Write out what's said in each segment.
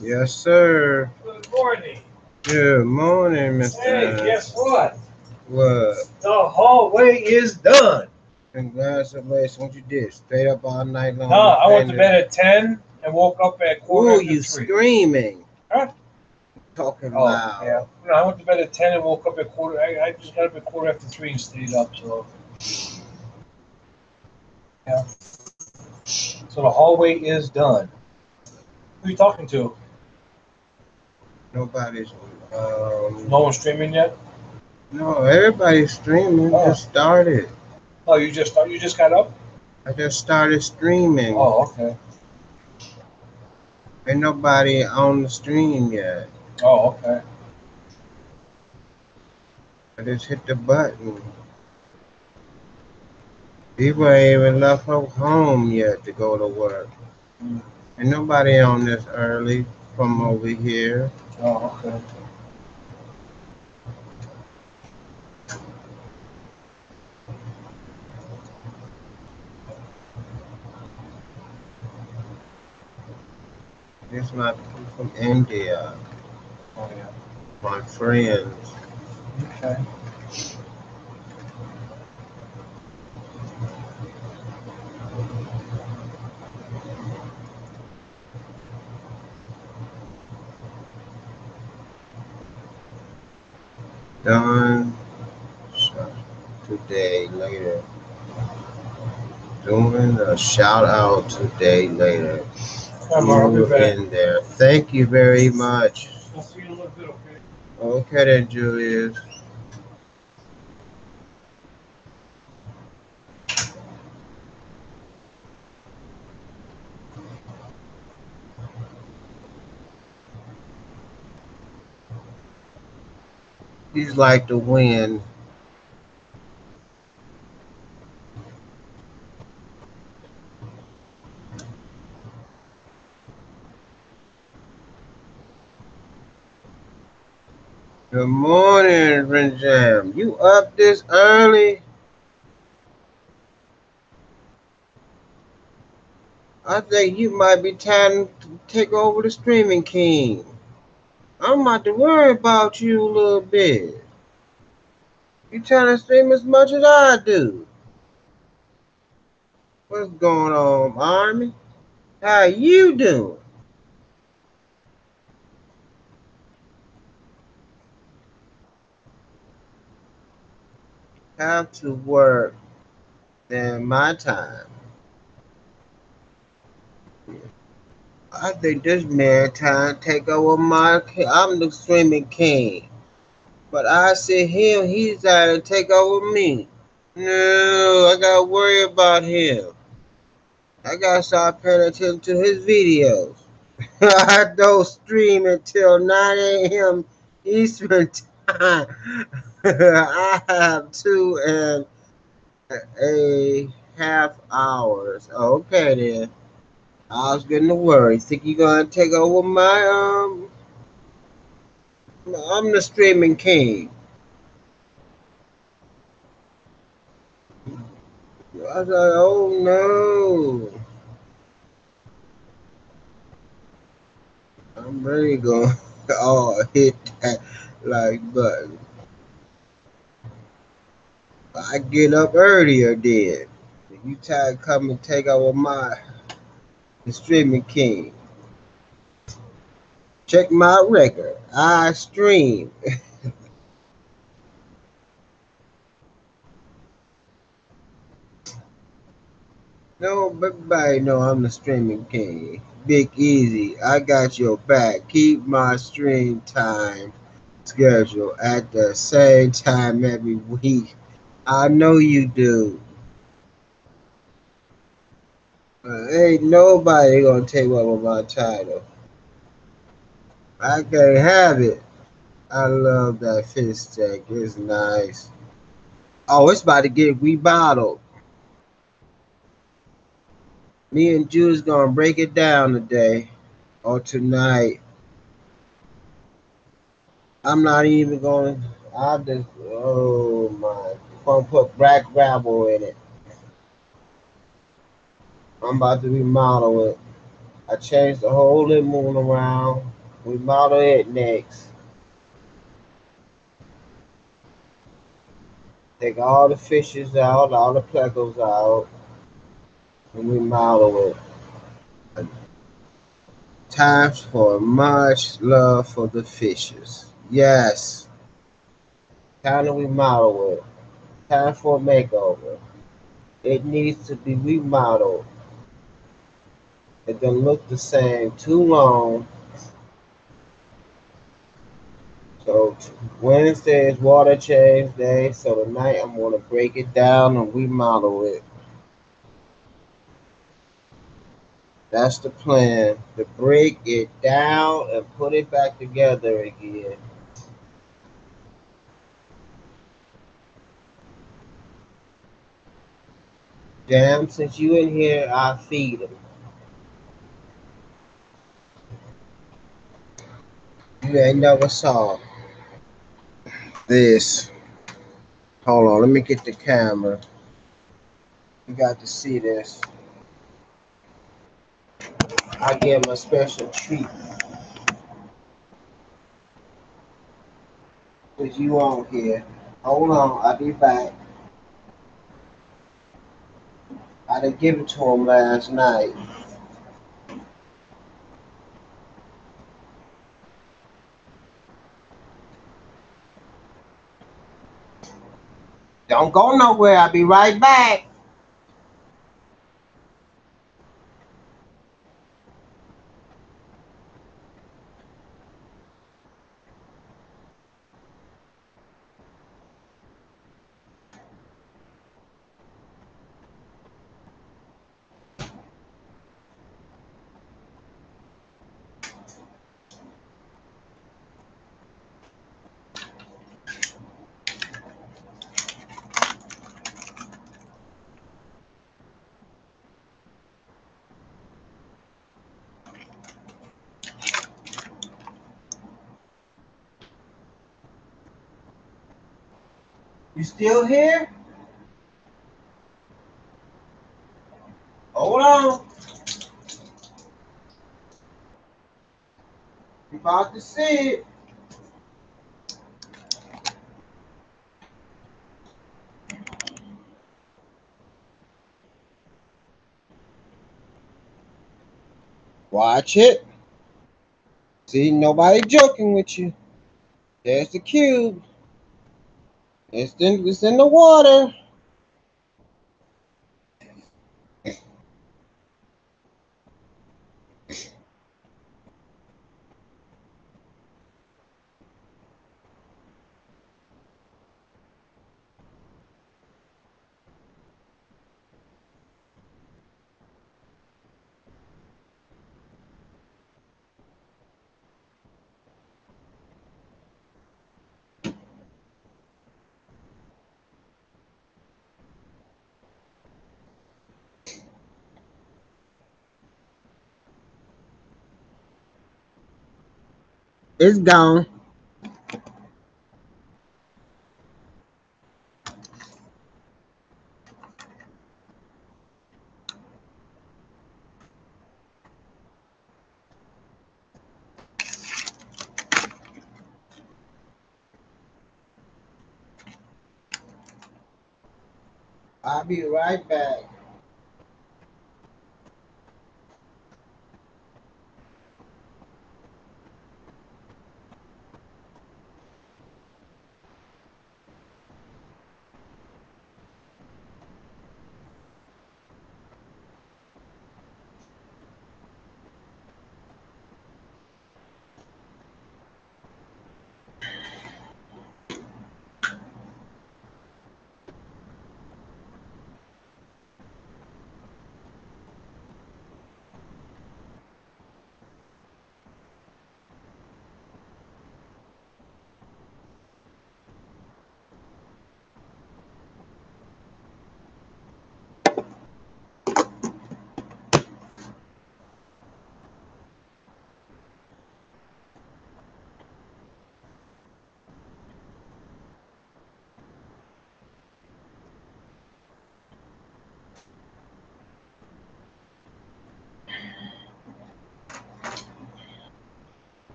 Yes, sir. Good morning. Good morning, Mr. Hey, guess what? What? The hallway is done. Congratulations. What you did? Stayed up all night long. No, I went to bed at 10 and woke up at quarter Ooh, after you 3. screaming. Huh? Talking Oh, loud. yeah. No, I went to bed at 10 and woke up at quarter. I just got up at quarter after 3 and stayed up. So, yeah. So the hallway is done. Who are you talking to? Nobody's. No one's streaming yet? No, everybody's streaming. Oh. Just started. Oh, you just got up? I just started streaming. Oh, okay. Ain't nobody on the stream yet. Oh, okay. I just hit the button. People ain't even left home yet to go to work. Mm. Ain't nobody on this early from over here. Oh, okay. It's my people from India, Oh, yeah. my friends. Okay. Done today later. Doing a shout out today later. I'll be You back. in there. Thank you very much. I'll see you in a little bit, okay? Okay then, Julius. He's like the wind. Good morning, Renjam. You up this early? I think you might be time to take over the streaming king. I'm about to worry about you a little bit. You trying to stream as much as I do. What's going on, Army? How you doing? Have to work than my time. I think this man trying to take over my. I'm the streaming king, but I see him. He's trying to take over me. No, I gotta worry about him. I gotta start paying attention to his videos. I don't stream until 9 a.m. Eastern time. I have 2.5 hours. Okay then. I was getting to worry. Think you gonna take over my I'm the streaming king. I was like, oh no. I'm ready to go. Oh, hit that like button. I get up earlier then. You try to come and take over my streaming king. Check my record. I stream. No, everybody know I'm the streaming king. Big Easy, I got your back. Keep my stream time schedule at the same time every week. I know you do. Ain't nobody gonna take over my title. I can't have it. I love that fish steak. It's nice. Oh, it's about to get rebottled. Me and Jules gonna break it down today or tonight. I'm not even going. I just. Oh my! Gonna put black gravel in it. I'm about to remodel it. I changed the whole living room around. Remodel it next. Take all the fishes out, all the plecos out, and remodel it. Times for much love for the fishes. Yes. Time to remodel it. Time for a makeover. It needs to be remodeled. It doesn't look the same too long. So Wednesday is water change day. So tonight I'm gonna break it down and remodel it. That's the plan. To break it down and put it back together again. Damn, since you in here, I feed them. You ain't never saw this. Hold on, let me get the camera. You got to see this. I give him a special treat. Cause you on here. Hold on, I'll be back. I didn't give it to him last night. Don't go nowhere. I'll be right back. You still here? Hold on. You about to see it. Watch it. See, nobody joking with you. There's the cube. It's in the water. It's gone. I'll be right back.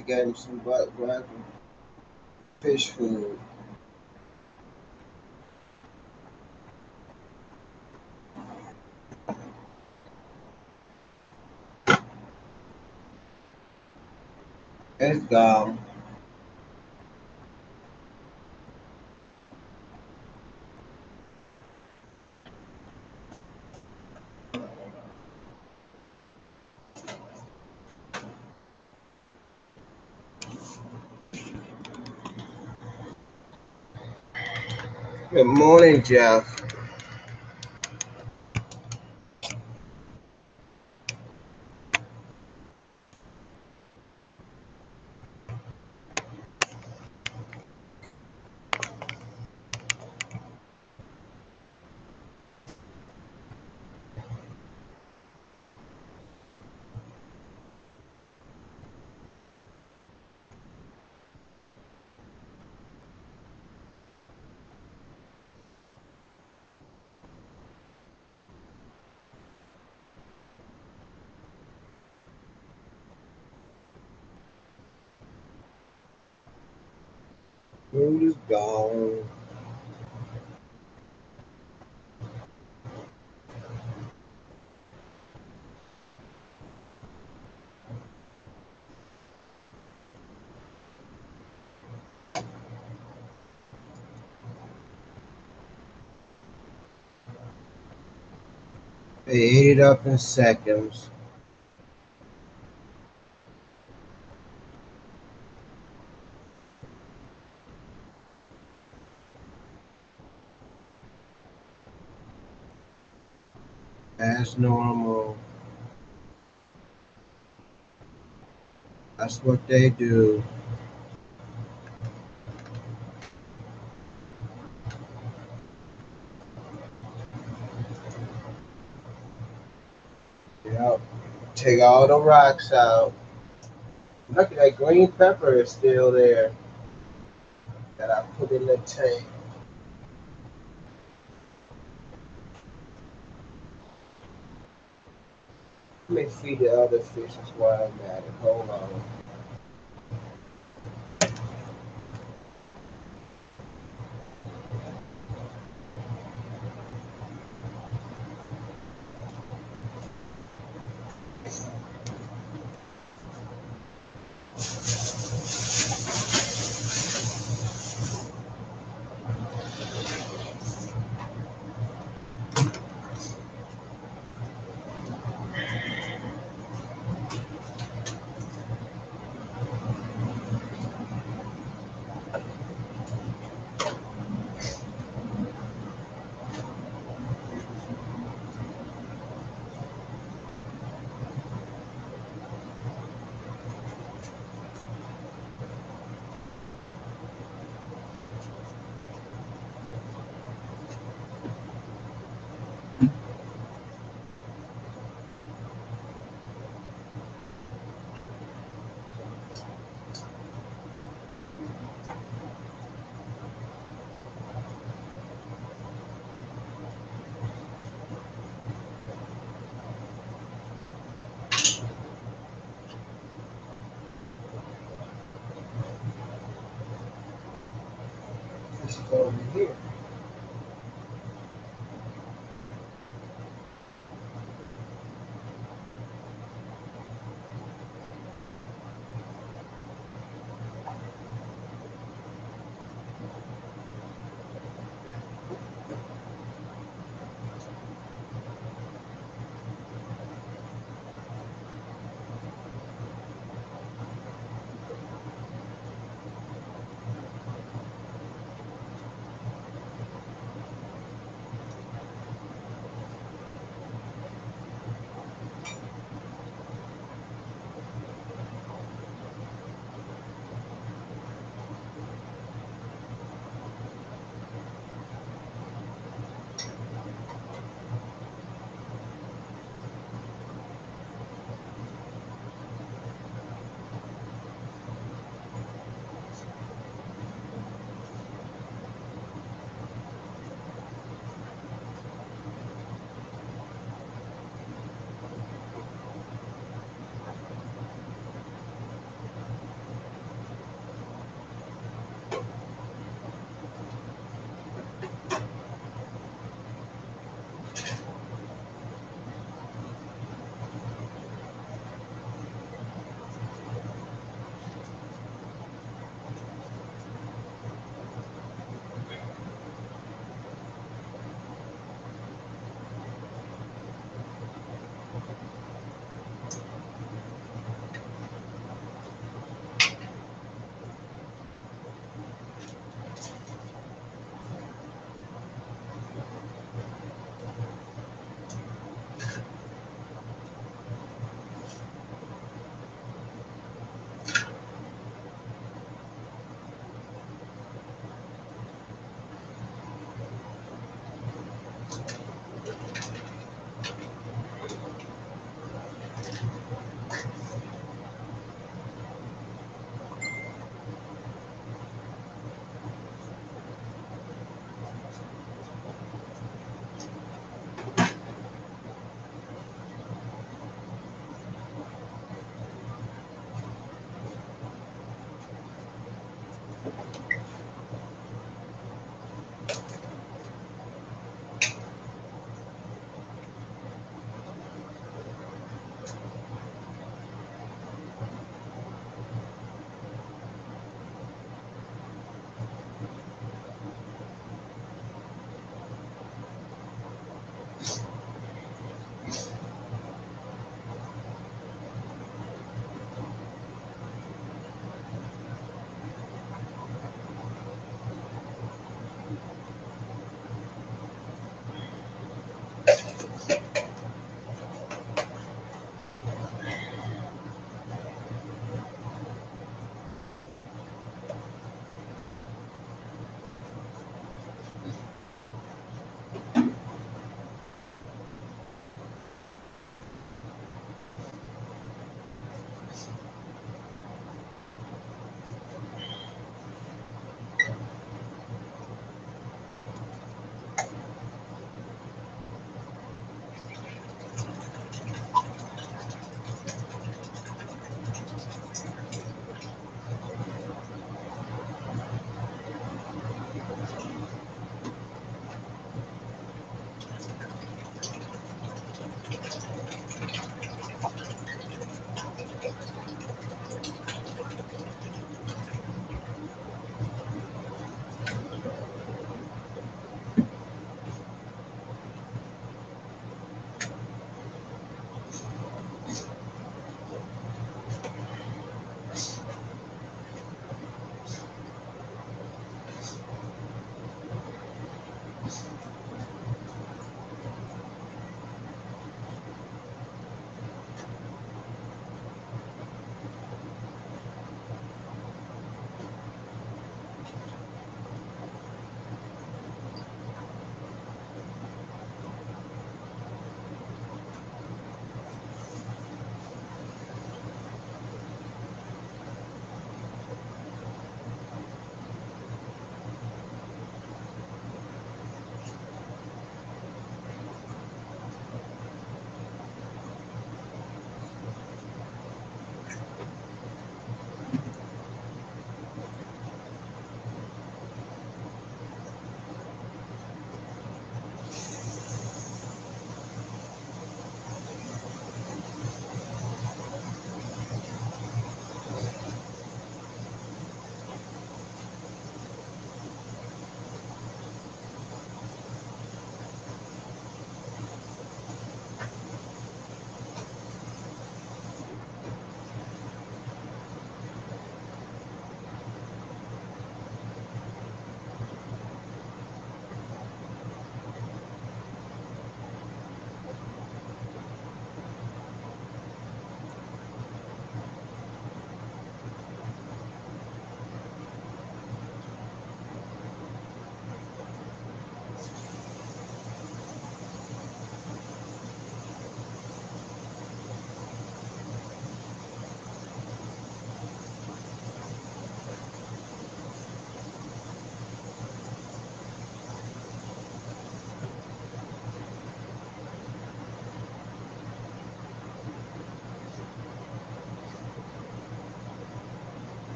I gave him some butt fish food. It's gone. Good morning, Jeff. Food is gone. They ate it up in seconds. As normal. That's what they do. Yep. Take all the rocks out. Look, that green pepper is still there that I put in the tank. Let me feed the other fishes while I'm at it. Hold on. It's over here.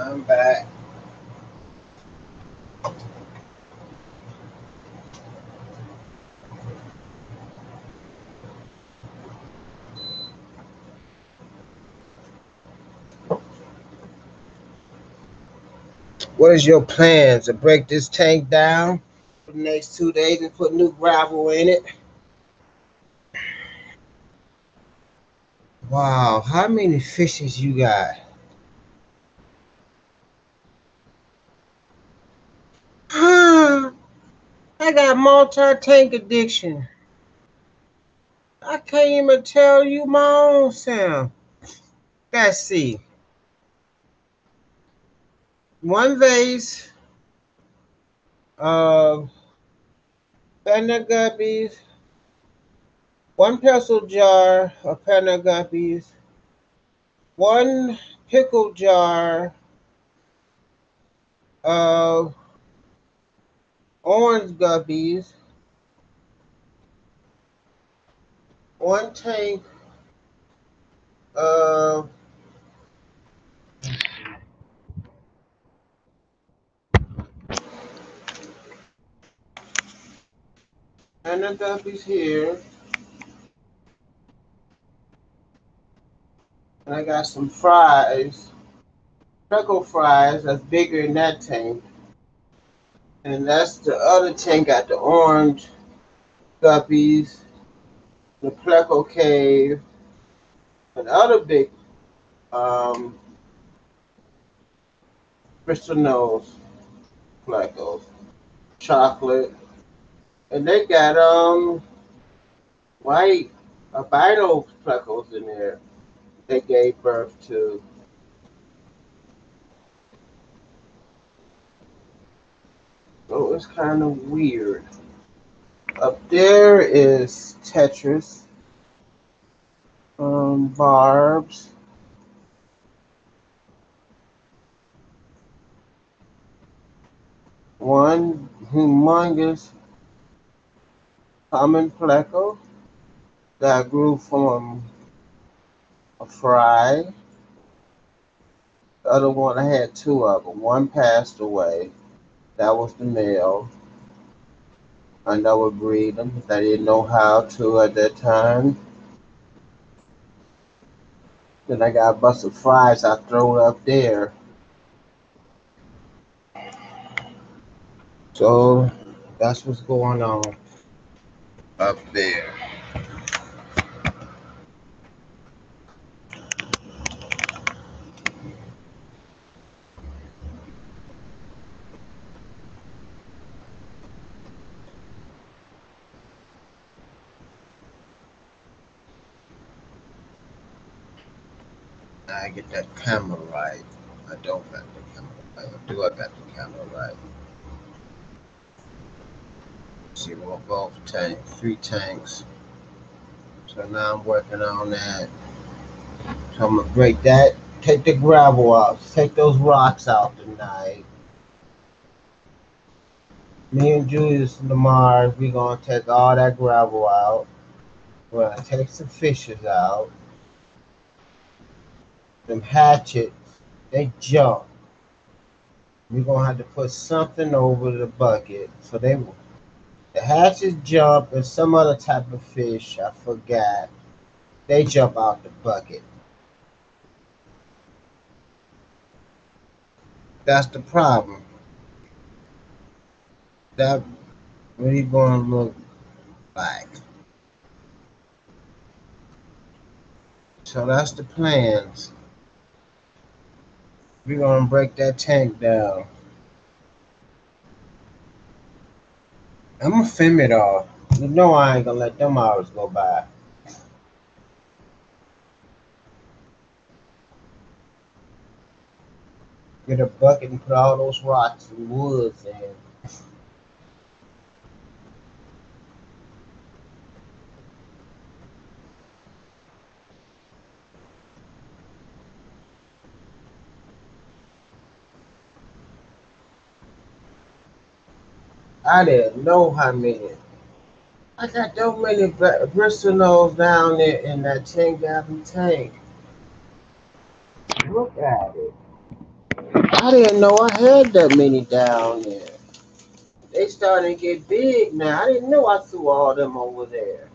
I'm back. What is your plans to break this tank down for the next 2 days and put new gravel in it? Wow, how many fishes you got? I got multi-tank addiction. I can't even tell you my own sound. Let's see. One vase of Panda Guppies, one pencil jar of Panda Guppies, one pickle jar of orange guppies, one tank of Panda Guppies here, and I got some fries, freckle fries that's bigger than that tank. And that's the other tank, got the orange guppies, the pleco cave, and other big um, crystal nose plecos, chocolate, and they got white albino plecos in there. They gave birth to. So it's kind of weird. Up there is Tetris, barbs, one humongous common pleco that grew from a fry. The other one, I had two of them. One passed away. That was the male. I never breed them. I didn't know how to at that time. Then I got a bunch of fries I throw up there. So that's what's going on up there. I get that camera right. I don't got the camera right. Or do I got the camera right? See, we're both tank, 3 tanks. So now I'm working on that. So I'm gonna break that, take the gravel out, take those rocks out tonight. Me and Julius Lamar, we gonna take all that gravel out. We're gonna take some fishes out. Them hatchets, they jump. We're gonna have to put something over the bucket. So the hatchets jump and some other type of fish, I forgot. They jump out the bucket. That's the problem. That really gonna look like. So that's the plans. We're gonna break that tank down. I'm gonna film it all. You know I ain't gonna let them hours go by. Get a bucket and put all those rocks and woods in. I didn't know how many. I got so many Bristol nose down there in that 10-gallon tank. Look at it. I didn't know I had that many down there. They starting to get big now. I didn't know I threw all them over there.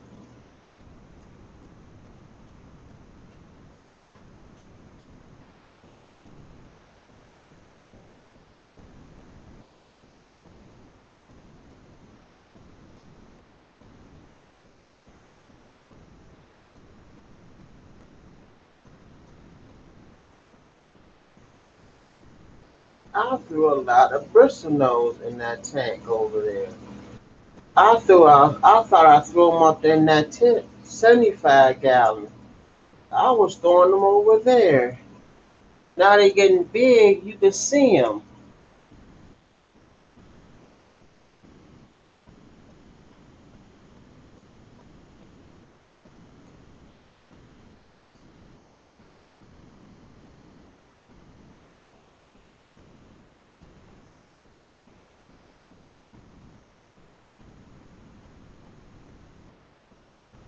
I threw a lot of bristlenose in that tank over there. I thought I threw them up in that tent, 75 gallons. I was throwing them over there. Now they getting big. You can see them.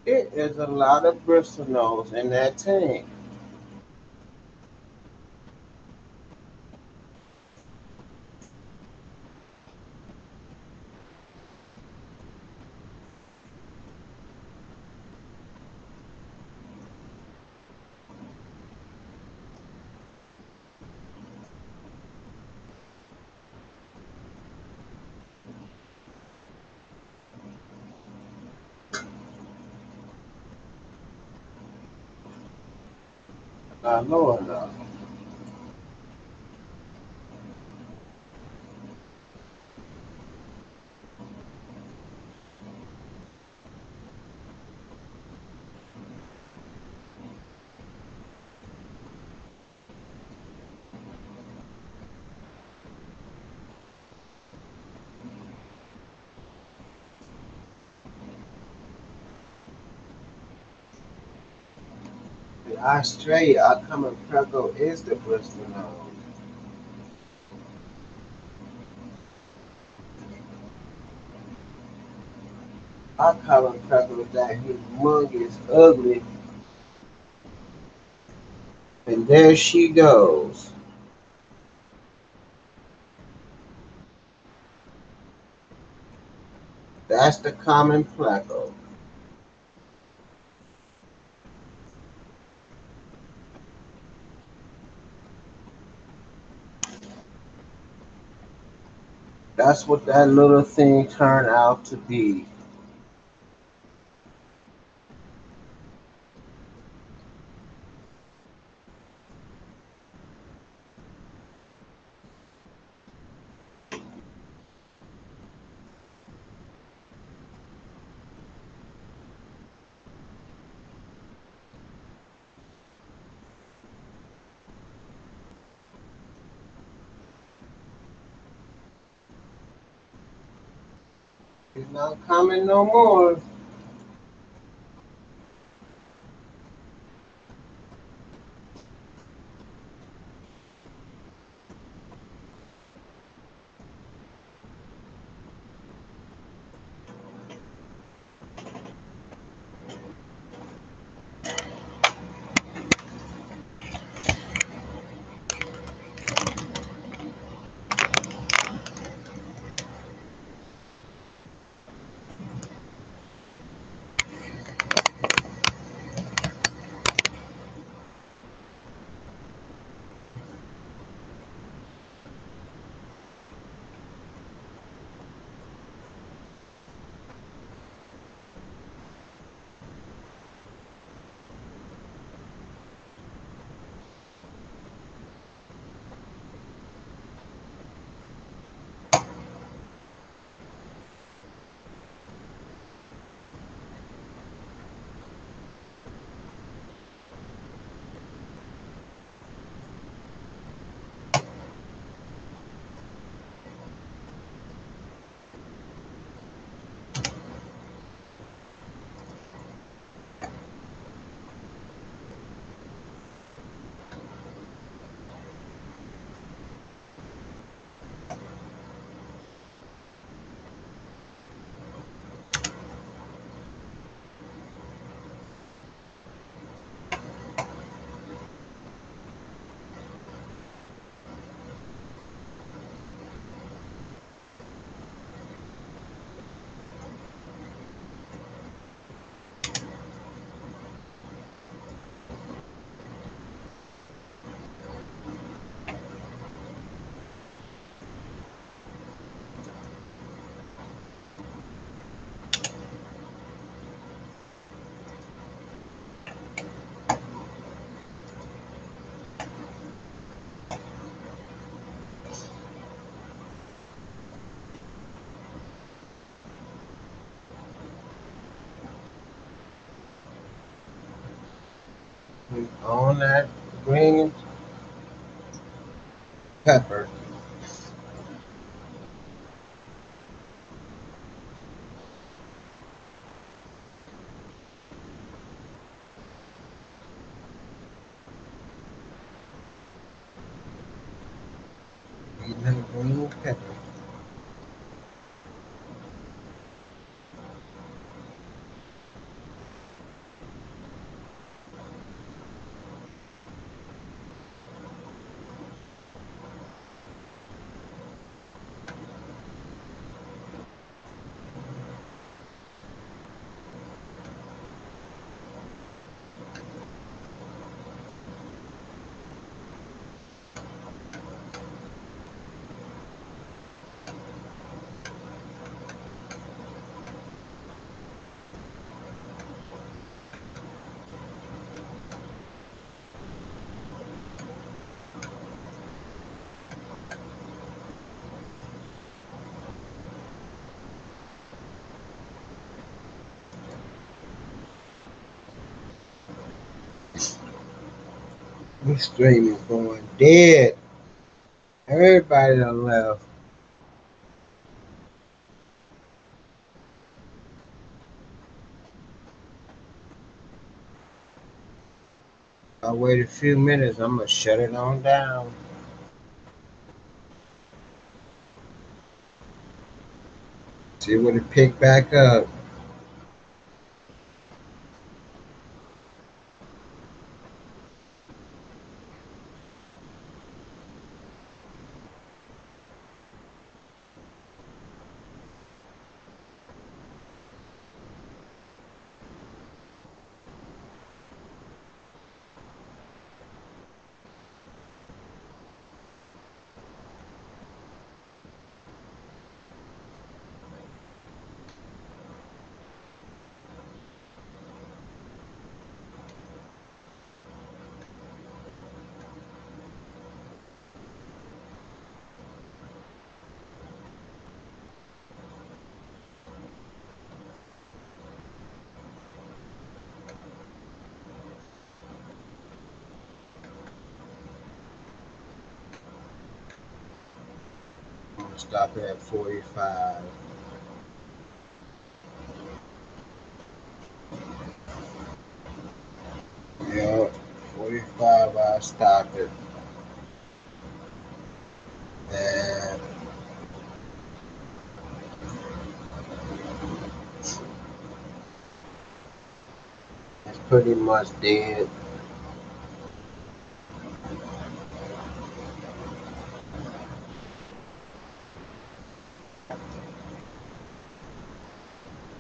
It is a lot of bristlenose in that tank. I know enough. In Australia, our common freckle is the bristlenose. Our common freckle is that humongous, ugly, and there she goes. That's the common freckle. That's what that little thing turned out to be. It's not coming no more. on that green pepper. Eating that green pepper. This stream is going dead. Everybody done left. I wait a few minutes. I'm gonna shut it on down. See when it pick back up. I'm gonna stop at 45. Yeah, 45. I stop it. And it's pretty much dead.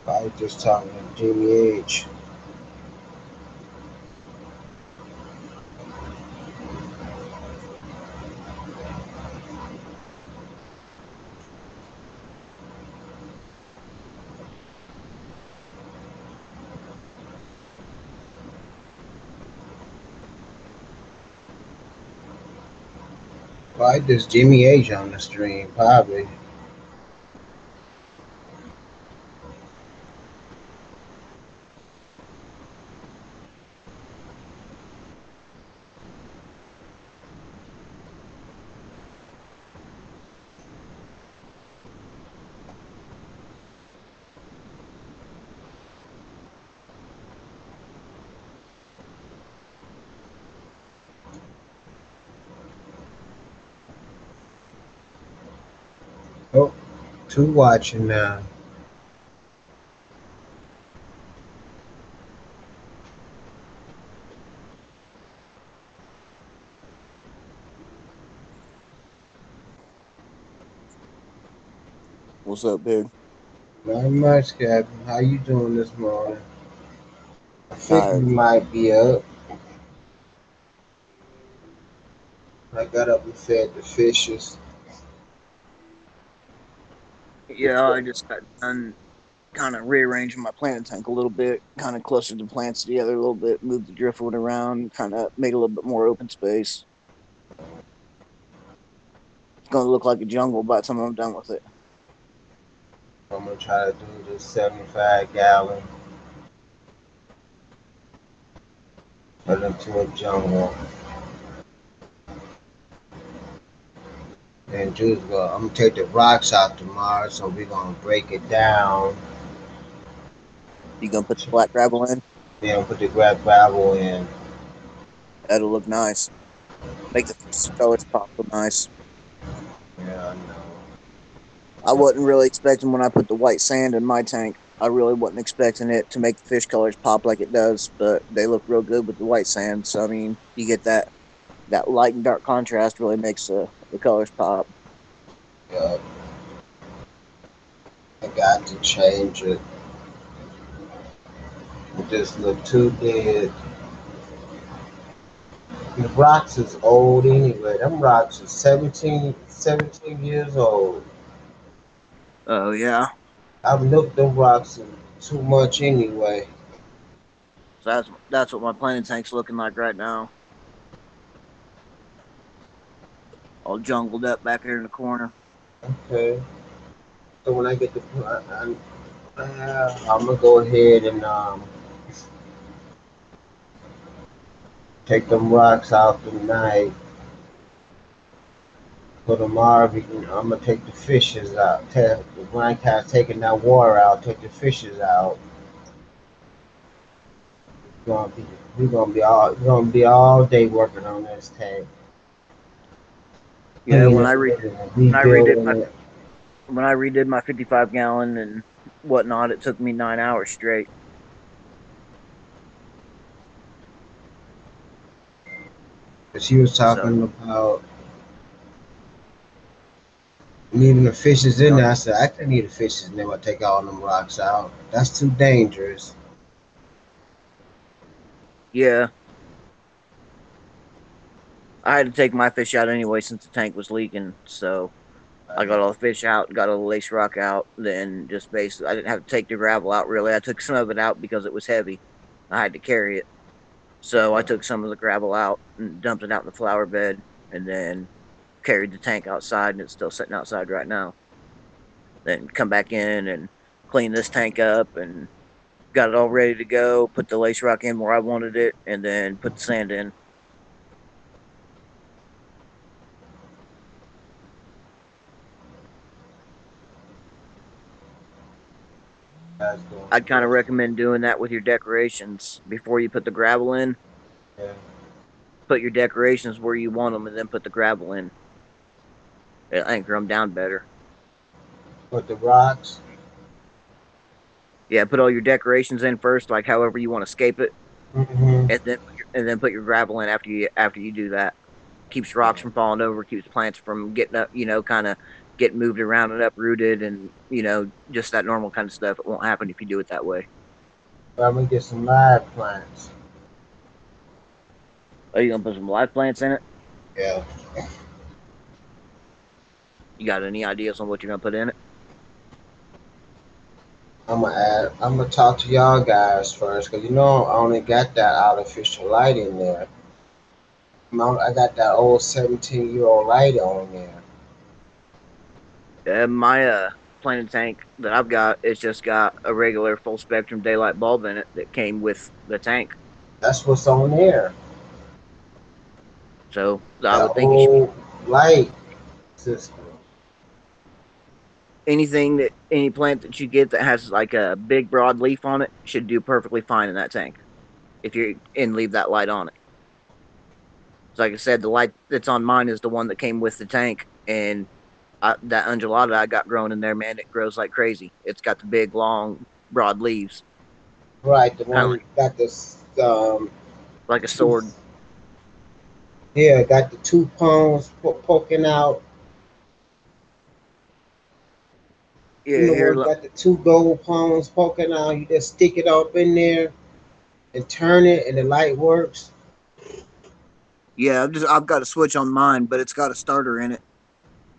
I was just talking to Jimmy H. Why does Jimmy H on the stream? Probably. Oh, two watching now. What's up, big? Not much, Captain. How you doing this morning? I think you Tired. might be up. I got up and fed the fishes. Yeah, I just got done kind of rearranging my planting tank a little bit, kind of clustered the plants together a little bit, moved the driftwood around, kind of made a little bit more open space. It's going to look like a jungle by the time I'm done with it. I'm gonna try to do this 75 gallon. it into a jungle. And Juice go, I'm gonna take the rocks out tomorrow, so we're gonna break it down. You gonna put the black gravel in? Then put the gravel in. That'll look nice. Make the colors pop look nice. Yeah, I know. I wasn't really expecting when I put the white sand in my tank. I really wasn't expecting it to make the fish colors pop like it does, but they look real good with the white sand. So I mean, you get that light and dark contrast really makes the colors pop. Yeah, I got to change it. It just look too dead. The rocks is old anyway. Them rocks are 17 years old. Oh yeah, I've looked them rocks too much anyway. so that's what my planning tank's looking like right now. All jungled up back here in the corner. Okay. So when I get the, I'm gonna go ahead and take them rocks out tonight. For tomorrow, I'm gonna take the fishes out. When I start taking that water out, take the fishes out. We're gonna be, we're gonna be all day working on this tank. Yeah, Cleaning it and rebuilding it. when I redid my 55 gallon and whatnot, it took me 9 hours straight. But she was So talking about leaving the fishes in there. I said I couldn't leave the fishes in there. I take all them rocks out. That's too dangerous. yeah, I had to take my fish out anyway since the tank was leaking. So I got all the fish out, got all the lace rock out, then just basically I didn't have to take the gravel out really. I took some of it out because it was heavy. I had to carry it. So I took some of the gravel out and dumped it out in the flower bed and then carried the tank outside and it's still sitting outside right now. Then come back in and clean this tank up and got it all ready to go, put the lace rock in where I wanted it, and then put the sand in. That's going I'd kind of good. recommend doing that with your decorations before you put the gravel in. Yeah. Put your decorations where you want them, and then put the gravel in. It'll anchor them down better. Put the rocks. Yeah, put all your decorations in first, like however you want to scape it, Mm-hmm. and then put your gravel in after you do that. Keeps rocks from falling over, keeps plants from getting up, kind of getting moved around and uprooted, and just that normal kind of stuff. It won't happen if you do it that way. I'm gonna get some live plants. Are you gonna put some live plants in it? Yeah. You got any ideas on what you're gonna put in it? I'm gonna talk to y'all guys first, cause I only got that artificial light in there. I got that old 17-year-old light on there. My planning tank that I've got, it's just got a regular full spectrum daylight bulb in it that came with the tank. That's what's on there. So I That would think you should old light system. any plant that you get that has like a big broad leaf on it should do perfectly fine in that tank if you and leave that light on it. So like I said, the light that's on mine is the one that came with the tank, and that undulata I got growing in there, man, it grows like crazy. It's got the big, long, broad leaves, Right, the kind of one that got this like a two, sword. yeah, got the two prongs poking out. You Yeah, know here, what? look. Got the two gold prongs poking out. You just stick it up in there and turn it, and the light works. Yeah, I've got a switch on mine, but it's got a starter in it.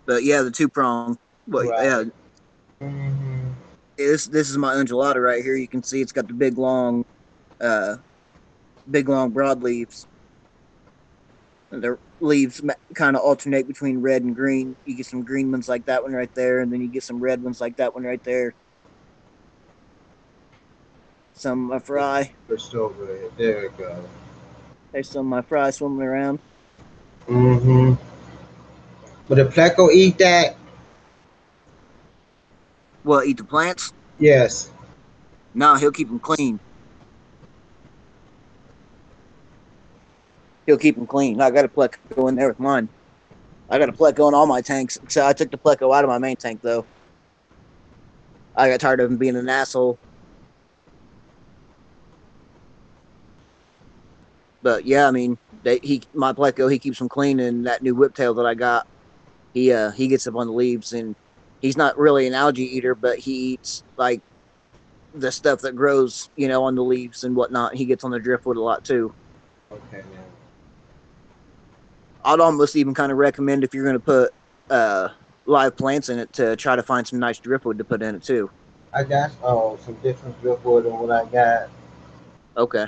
But yeah, the two prong. But yeah, Right. Hmm. this is my undulata right here. You can see it's got the uh, big long broad leaves. And the leaves kind of alternate between red and green. You get some green ones like that one right there, and then you get some red ones like that one right there. Some fry. Pushed over it. There it goes. There's some of my fries swimming around. Mm-hmm. But the Pleco eat that? Well, eat the plants? Yes. No, he'll keep them clean. He'll keep them clean. I got a pleco in there with mine. I got a pleco in all my tanks. So I took the pleco out of my main tank though. I got tired of him being an asshole. But yeah, I mean, my pleco he keeps them clean, and that new whiptail that I got, he gets up on the leaves, and he's not really an algae eater, but he eats like the stuff that grows, on the leaves and whatnot. He gets on the driftwood a lot too. Okay, man. I'd almost even kind of recommend if you're going to put uh, live plants in it to try to find some nice driftwood to put in it too. I got some different driftwood than what I got. Okay,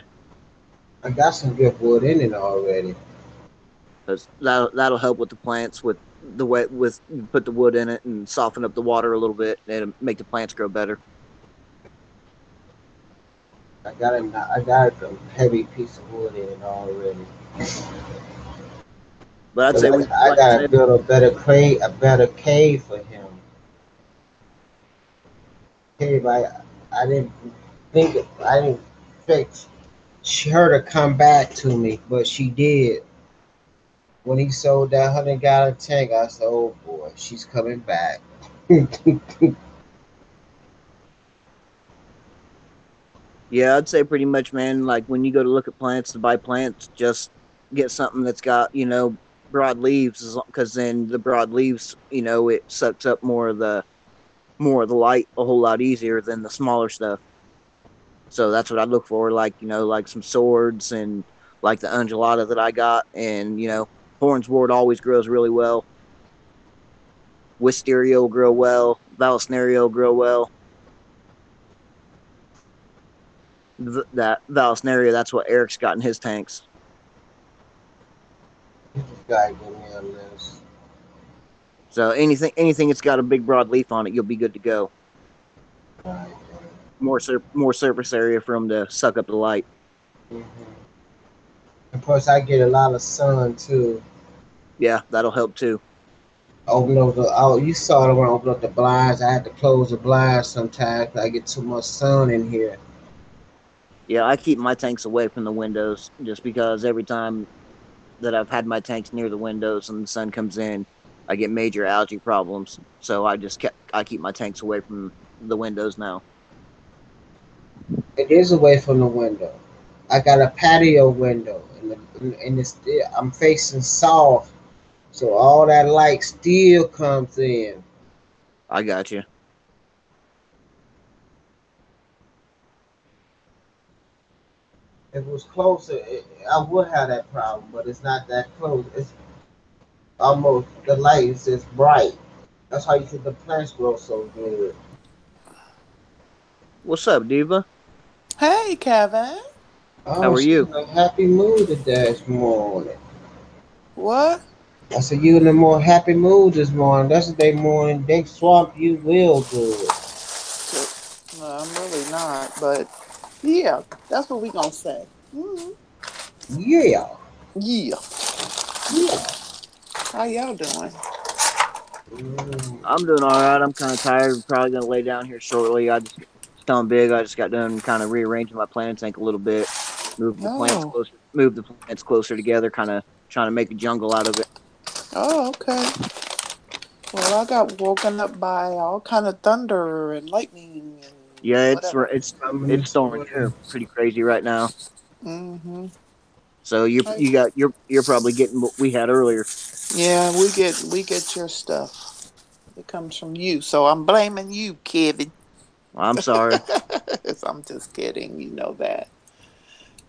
I got some driftwood in it already. because that'll help with the plants with the wet with you put the wood in it and soften up the water a little bit and it'll make the plants grow better. I got a heavy piece of wood in it already. But I'd But say I like I gotta said, build a better cave for him. Cave, I didn't expect her to come back to me, but she did. When he sold that 100-gallon tank, I said, "Oh boy, she's coming back." yeah, I'd say pretty much, man. Like when you go to look at plants to buy plants, just get something that's got broad leaves, because then the broad leaves, it sucks up more of the light a whole lot easier than the smaller stuff. So that's what I look for, like like some swords and like the undulata that I got, and hornswort always grows really well. Wisteria will grow well. Vallisneria will grow well. That Vallisneria, that's what Eric's got in his tanks. This guy gave me a list. So anything that's got a big broad leaf on it, you'll be good to go. Right. More surface area for them to suck up the light. Mm-hmm. And plus, I get a lot of sun too. Yeah, that'll help too. Open up the oh, you saw it when I opened up the blinds. I had to close the blinds sometimes 'cause I get too much sun in here. Yeah, I keep my tanks away from the windows just because every time that I've had my tanks near the windows and the sun comes in, I get major algae problems. So I keep my tanks away from the windows now. It is away from the window. I got a patio window, and it's still, I'm facing south, so all that light still comes in. I got you. If it was closer, I would have that problem, but it's not that close. It's almost the light is just bright. That's how you see the plants grow so good. What's up, Diva? Hey, Kevin. How Oh, are she's you? in a happy mood today this morning. What? I said you in a more happy mood this morning. That's the day morning. They swamp you real good. No, I'm really not, but yeah, that's what we gonna say. Yeah, Yeah. yeah. How y'all doing? Mm, I'm doing all right. I'm kind of tired. Probably gonna lay down here shortly. I just got done kind of rearranging my plant tank a little bit, Oh, move the plants closer together, kind of trying to make a jungle out of it. oh, okay. Well, I got woken up by all kind of thunder and lightning Yeah, and whatever. coming it's this storming morning. here pretty crazy right now. Mm-hmm. So you're probably getting what we had earlier. Yeah, we get your stuff. It comes from you, so I'm blaming you, Kevin. I'm sorry. I'm just kidding. You know that.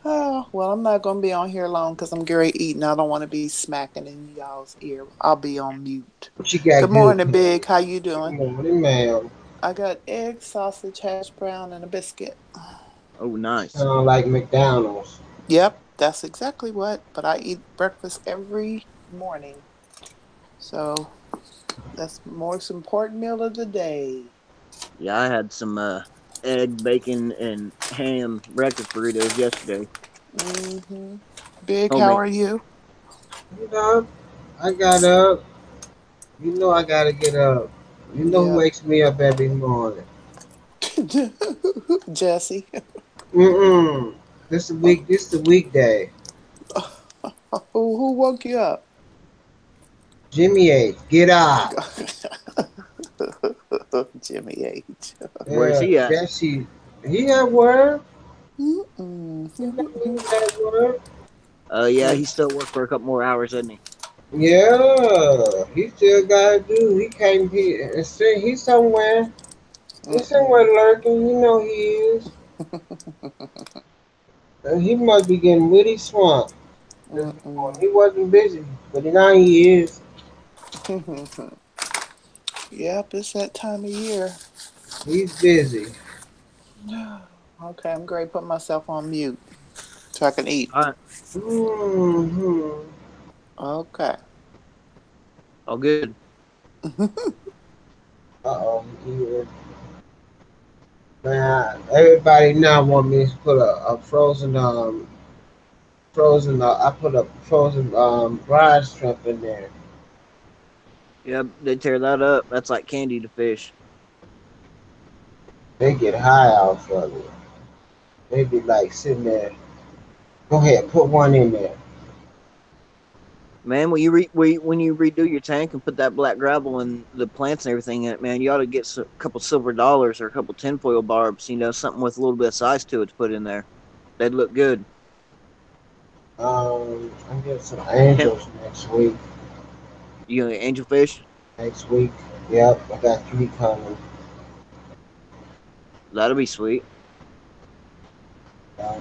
Oh, well, I'm not going to be on here long because I'm Gary eating. I don't want to be smacking in y'all's ear. I'll be on mute. What you got Good good morning, for Big. me? How you Good doing? morning, ma'am. I got egg, sausage, hash brown, and a biscuit. Oh, nice. Sound like McDonald's. Yep, that's exactly what. But I eat breakfast every morning. So that's the most important meal of the day. Yeah, I had some egg, bacon, and ham breakfast burritos yesterday. Mm-hmm. Big, how Homie. are you? You know, I got up. You know I gotta get up. You know who Yep. wakes me up every morning? Jesse. Mm-mm. This the weekday. Who woke you up? Jimmy H. Get up. Jimmy H. Where's Yeah, he at? Jesse. He at work. You know Mm-mm. he's at work. Yeah, he still worked for a couple more hours, doesn't he? Yeah, he still gotta do. He can't be. He's somewhere. He's somewhere Mm-mm. lurking. You know he is. And he must be getting witty swamped. This morning. Mm-mm. He wasn't busy, but now he is. Yep, it's that time of year. He's busy. Okay, I'm going to put myself on mute so I can eat. All right. Hmm. Okay. All good. Uh-oh. Yeah. Man, everybody now want me to put a frozen. I put a frozen bride shrimp in there. Yeah, they tear that up. That's like candy to fish. They get high off of it. They be like sitting there. Go ahead, put one in there. Man, when you redo your tank and put that black gravel and the plants and everything in it, man, you ought to get a couple silver dollars or a couple tinfoil barbs. Something with a little bit of size to it to put in there. They'd look good. I'm getting some Tin, angels next week. you know, angelfish. Next week. Yep, I got 3 coming. That'll be sweet. Uh,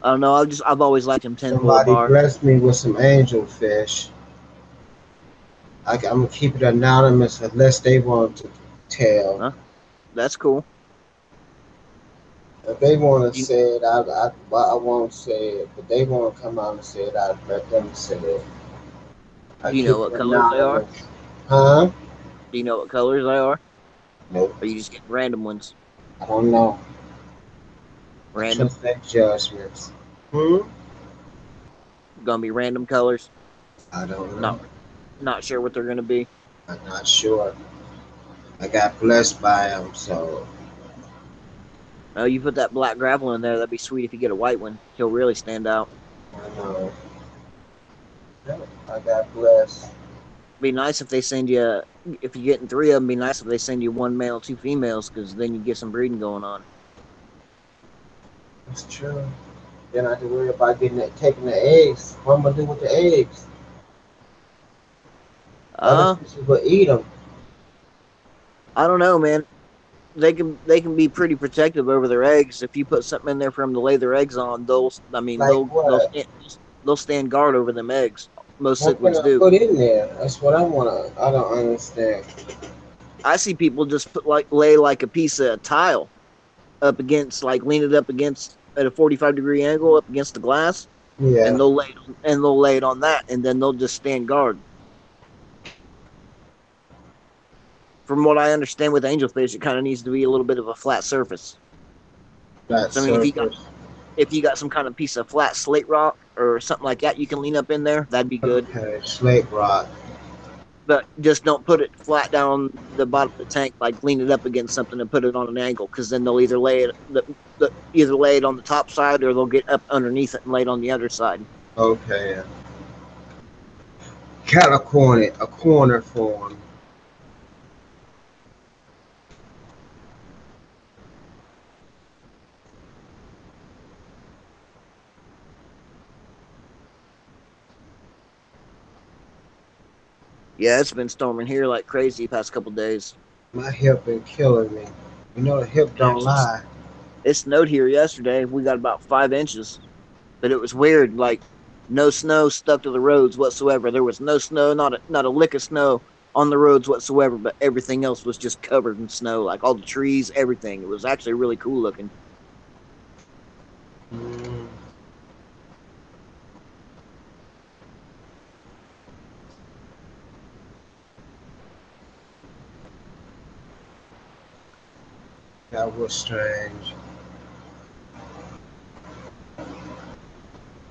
I don't know. I've always liked them tinfoil Somebody barbs. blessed me with some angel fish. I'm gonna keep it anonymous unless they want to tell. Huh? That's cool. If they want to You say it, I won't say it. But they want to come out and say it, I'll let them say it. I do you know keep it what colors they are? anonymous. Huh? Do you know what colors they are? Nope. Or you just get random ones? I don't know. I Random. trust their judgments. Hmm? Gonna be random colors. I don't know. Not not sure what they're gonna be. I'm not sure. I got blessed by them, so Oh, you put that black gravel in there. That'd be sweet if you get a white one. He'll really stand out. I know. Yep, I got blessed. Be nice if they send you. If you're getting three of them, be nice if they send you one male, two females, because then you get some breeding going on. That's true. Then I have to worry about taking the eggs. What am I gonna do with the eggs? Other Uh, fishes will eat them. I don't know, man. They can be pretty protective over their eggs. If you put something in there for them to lay their eggs on, they'll. I mean, Like what? they'll stand guard over them eggs. Most What can cichlids I do. put in there? That's what I wanna. I don't understand. I see people just put lay like a piece of tile up against, like lean it up against at a 45-degree angle up against the glass, and Yeah, they'll lay it on that, and then they'll just stand guard. From what I understand with angelfish, it kind of needs to be a little bit of a flat surface. that So I mean, surface. if you got some kind of piece of flat slate rock or something like that, you can lean up in there. That'd be good. Okay, slate rock. But just don't put it flat down the bottom of the tank. Like lean it up against something and put it on an angle, because then they'll either lay it on the top side or they'll get up underneath it and lay it on the other side. Okay, cut a corner for 'em. Yeah, it's been storming here like crazy the past couple days. My hip been killing me. You know the hip It don't actually lie. it snowed here yesterday. We got about 5 inches, but it was weird. Like no snow stuck to the roads whatsoever. There was no snow, not a lick of snow on the roads whatsoever. But everything else was just covered in snow, like all the trees, everything. It was actually really cool looking. Mm, that was strange.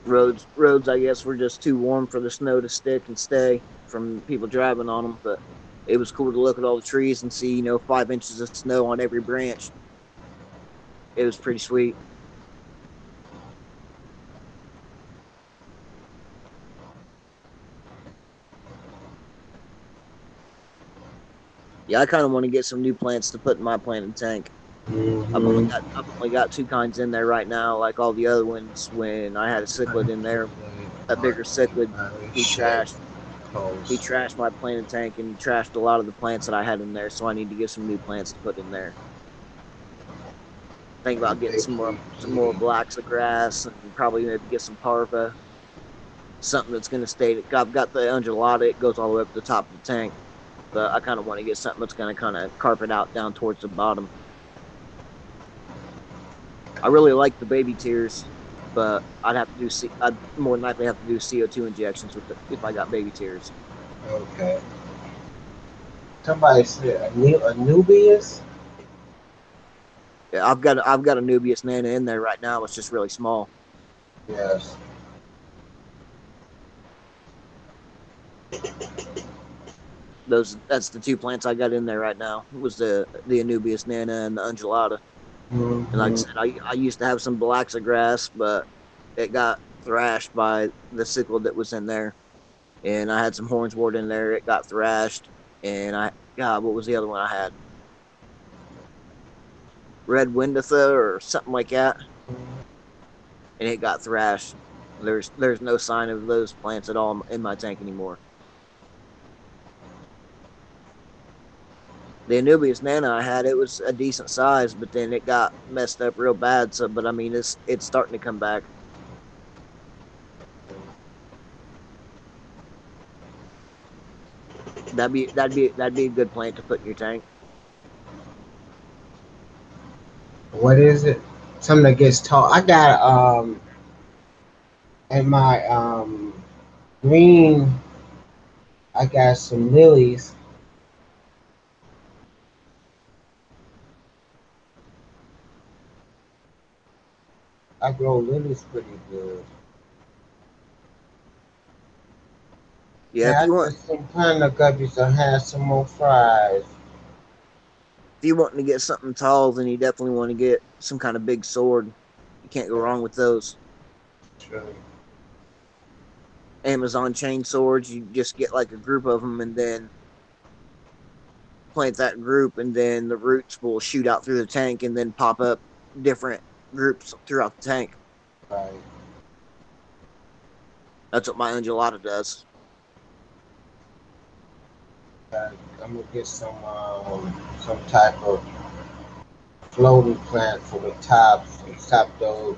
Roads, I guess, were just too warm for the snow to stick and stay from people driving on them. But it was cool to look at all the trees and see, 5 inches of snow on every branch. It was pretty sweet. Yeah, I kind of want to get some new plants to put in my planting tank. Mm-hmm. I've only got two kinds in there right now. Like all the other ones, when I had a cichlid in there, a bigger cichlid, he trashed he trashed my planting tank and trashed a lot of the plants that I had in there. So I need to get some new plants to put in there. Think about getting some more blacks of grass and probably maybe get some parva, something that's going to stay. I've got the undulata; it goes all the way up to the top of the tank, but I kind of want to get something that's going to kind of carpet out down towards the bottom. I really like the baby tears, but I'd more than likely have to do CO2 injections if I got baby tears. Okay. Somebody said Anubias. Yeah, I've got a Nubius Nana in there right now. It's just really small. Yes. That's the two plants I got in there right now. It was the Anubius Nana and the Undulata. And like I Mm-hmm. said, I used to have some Blacksa grass, but it got thrashed by the sickle that was in there. And I had some hornswort in there. It got thrashed. And God, what was the other one I had? Red Windatha or something like that. And it got thrashed. There's no sign of those plants at all in my tank anymore. The Anubias Nana I had, it was a decent size, but then it got messed up real bad. So, but I mean, it's starting to come back. That'd be a good plant to put in your tank. What is it? Something that gets tall. I got in my green. I got some lilies. I grow lilies pretty good. Yeah, And I got some panda guppies that have some more fries. if you want to get something tall, then you definitely want to get some kind of big sword. You can't go wrong with those. True. Amazon chain swords. You just get like a group of them, and then plant that group, and then the roots will shoot out through the tank, and then pop up different groups throughout the tank. Right. That's what my undulata does. I'm gonna get some type of floating plant for the tops and top those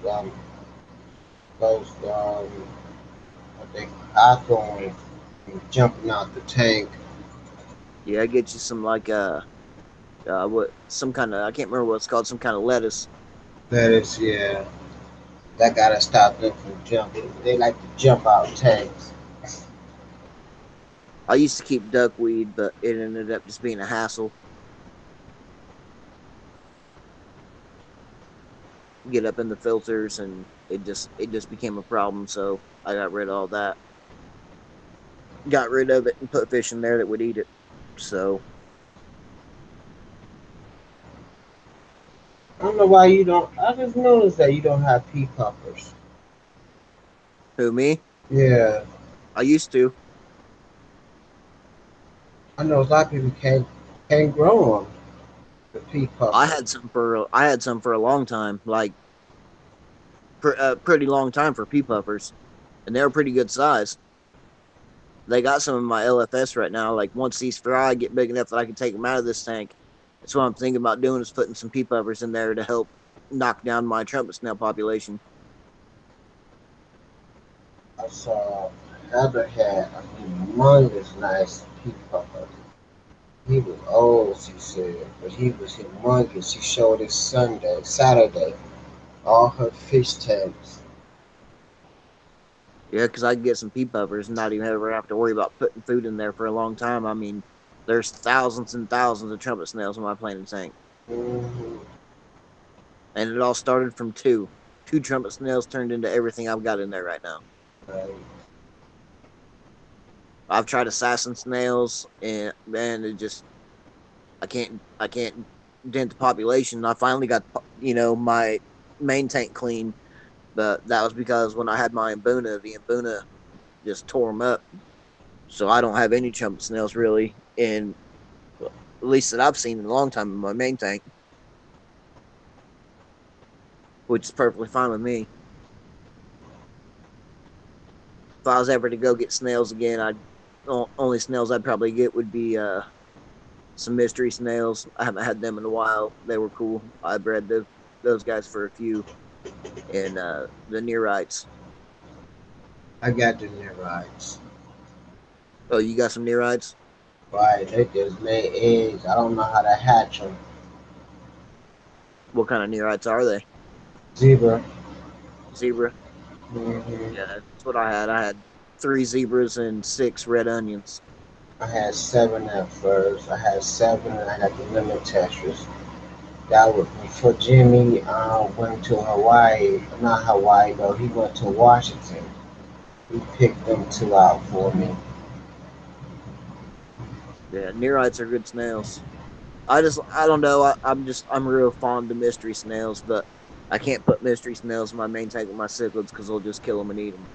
what they hawthorns jumping out the tank. Yeah, get you some like what some kind of I can't remember what it's called, some kind of lettuce. That is, yeah. That gotta stop them from jumping. They like to jump out tanks. I used to keep duckweed, but it ended up just being a hassle. Get up in the filters, and it just became a problem. So I got rid of all that. Got rid of it and put fish in there that would eat it. So I don't know why you don't. I just noticed that you don't have pea puffers. who me? Yeah, I used to. I know a lot of people can't grow them. The pea puffers. I had some for a long time, like a pretty long time for pea puffers, and they were pretty good size. They got some of my LFS right now. Like once these fry get big enough that I can take them out of this tank, that's what I'm thinking about doing is putting some pea puffers in there to help knock down my trumpet snail population. I saw Heather had a humongous nice pea puffer. He was old, she said, but he was humongous. She showed us Saturday, all her fish tanks. Yeah, because I can get some pea puffers and not even ever have to worry about putting food in there for a long time. I mean, there's thousands and thousands of trumpet snails in my planting tank, Hmm. and it all started from two. 2 trumpet snails turned into everything I've got in there right now. Right. I've tried assassin snails, and man, it just I can't dent the population. I finally got my main tank clean, but that was because when I had my Mbuna, the Mbuna just tore them up. So I don't have any trumpet snails really, in at least that I've seen in a long time in my main tank, which is perfectly fine with me. If I was ever to go get snails again, I'd only snails I'd probably get would be some mystery snails. I haven't had them in a while. They were cool. I bred those guys for a few, and the Neorites. I got the Neorites. Oh, you got some Neorites? Right, they just lay eggs. I don't know how to hatch them. What kind of Neorites are they? Zebra. Zebra? Hmm. Yeah, that's what I had. I had 3 zebras and 6 red onions. I had 7 at first. I had 7 and I got the lemon tetras. That was before Jimmy went to Hawaii. Not Hawaii though. He went to Washington. He picked them 2 out for me. Yeah, Neorites are good snails. I don't know. I'm real fond of mystery snails, but I can't put mystery snails in my main tank with my cichlids because they'll just kill them and eat them.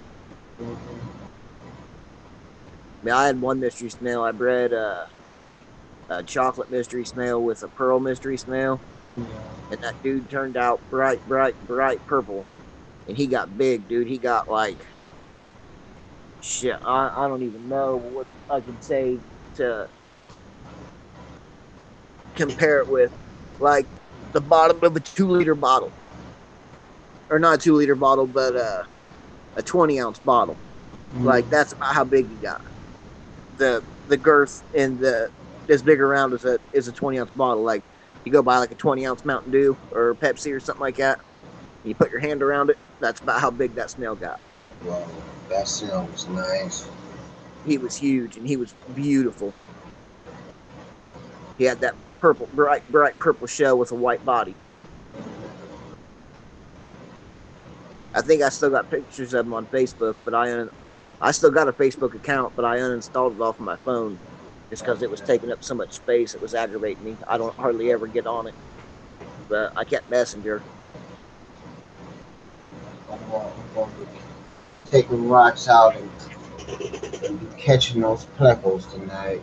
Hmm. I mean, I had one mystery snail. I bred a chocolate mystery snail with a pearl mystery snail, Yeah. and that dude turned out bright, bright, bright purple, and he got big, dude. He got like shit. I don't even know what I can say to compare it with, like the bottom of a 2 liter bottle, or not a 2 liter bottle, but a 20 ounce bottle. Like Mm. that's about how big he got. The girth and the as big around as a 20 ounce bottle. Like you go buy like a 20 ounce Mountain Dew or Pepsi or something like that, and you put your hand around it. That's about how big that snail got. Wow, that sounds nice. He was huge and he was beautiful. He had that purple, bright, bright purple shell with a white body. I think I still got pictures of him on Facebook, but I still got a Facebook account, but I uninstalled it off of my phone just because it was taking up so much space. It was aggravating me. I don't hardly ever get on it, but I kept Messenger. I'm going to be taking rocks out and be catching those plecos tonight.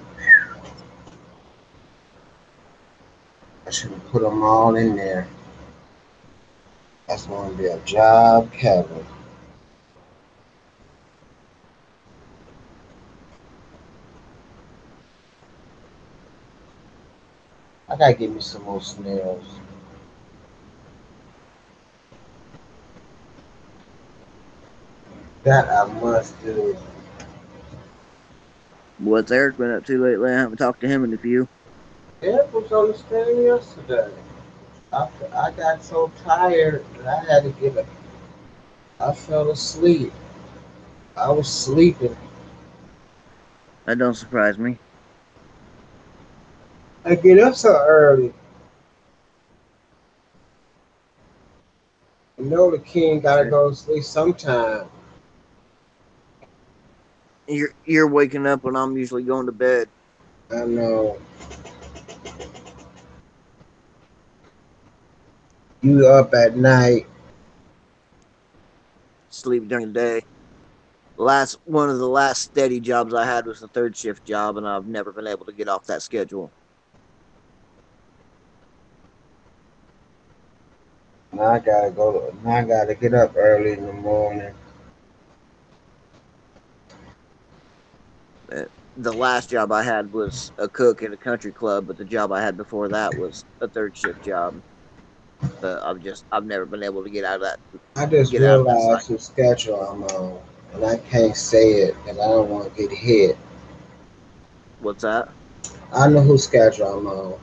I should have put them all in there. That's going to be a job, Kevin. I gotta get me some more snails. That I must do. What's Eric been up to lately? I haven't talked to him in a few. Eric was on the stand yesterday. I got so tired that I had to get up. I fell asleep. I was sleeping. That don't surprise me. I get up so early. You know the king gotta Sure. go to sleep sometime. You're waking up when I'm usually going to bed. I know. You up at night. Sleep during the day. Last one of the last steady jobs I had was the 3rd shift job, and I've never been able to get off that schedule. Now I gotta go. Now I gotta get up early in the morning. The last job I had was a cook at a country club, but the job I had before that was a 3rd shift job. But I've never been able to I just get out of that realized cycle. the schedule I'm on, and I can't say it because I don't want to get hit. What's that? I know whose schedule I'm on.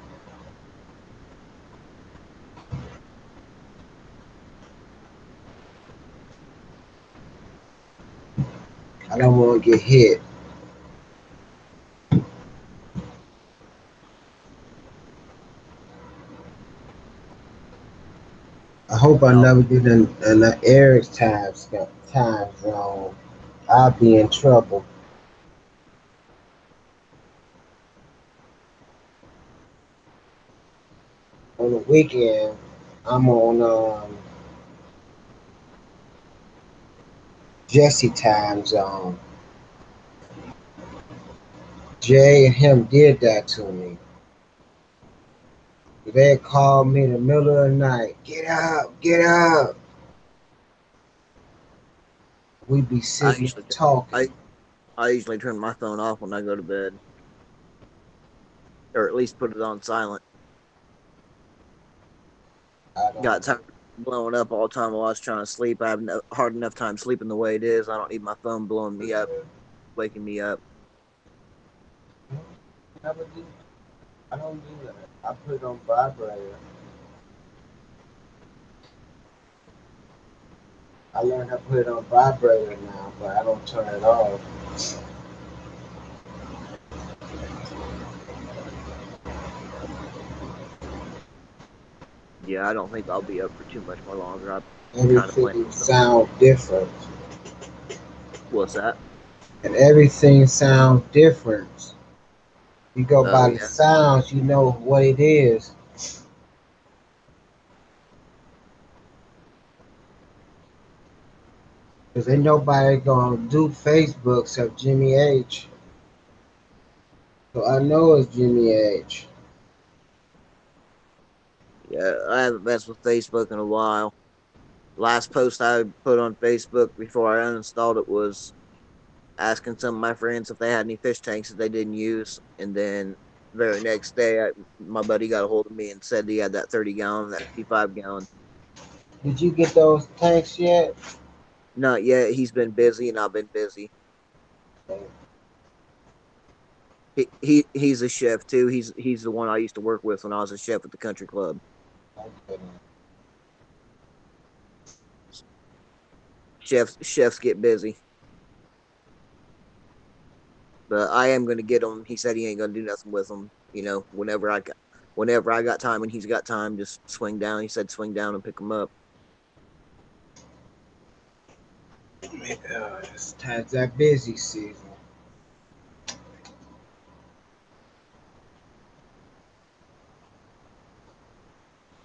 I don't want to get hit. I hope I No, never get in the Eric's time zone. I'll be in trouble. On the weekend, I'm on Jesse time zone. Jay and him did that to me. They called me in the middle of the night. Get up, get up. We be I sitting there usually I talking. I usually turn my phone off when I go to bed, or at least put it on silent. I Got don't. tired of blowing up all the time while I was trying to sleep. I have hard enough time sleeping the way it is. I don't need my phone blowing me up, waking me up. Never do. I don't do that. I put it on vibrator. I learned how to put it on vibrator now, but I don't turn it off. Yeah, I don't think I'll be up for too much more longer. I'm trying to plan Everything on going. sounds different, What's that? and everything sounds different. You go Oh by the yeah, sounds, you know what it is. Cause ain't nobody gonna do Facebook except Jimmy H. So I know it's Jimmy H. yeah. I haven't messed with Facebook in a while. Last post I put on Facebook before I uninstalled it was asking some of my friends if they had any fish tanks that they didn't use, and then the very next day, my buddy got a hold of me and said he had that 30 gallon, that 55 gallon. Did you get those tanks yet? Not yet. He's been busy, and I've been busy. He's a chef too. He's the one I used to work with when I was a chef at the country club. Okay. Chefs get busy, but I am going to get him. He said he ain't going to do nothing with them. You know, whenever I got time and he's got time, just swing down. He said swing down and pick them up. It's that busy season.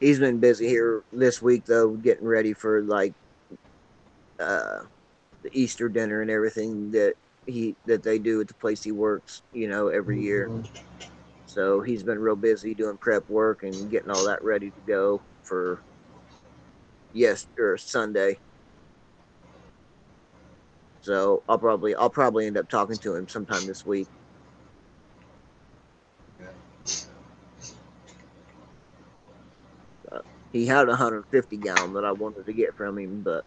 He's been busy here this week though, getting ready for like uh the Easter dinner and everything that they do at the place he works, every year. Hmm. So he's been real busy doing prep work and getting all that ready to go for yes or Sunday. So I'll probably end up talking to him sometime this week. Uh, he had a 150 gallon that I wanted to get from him, but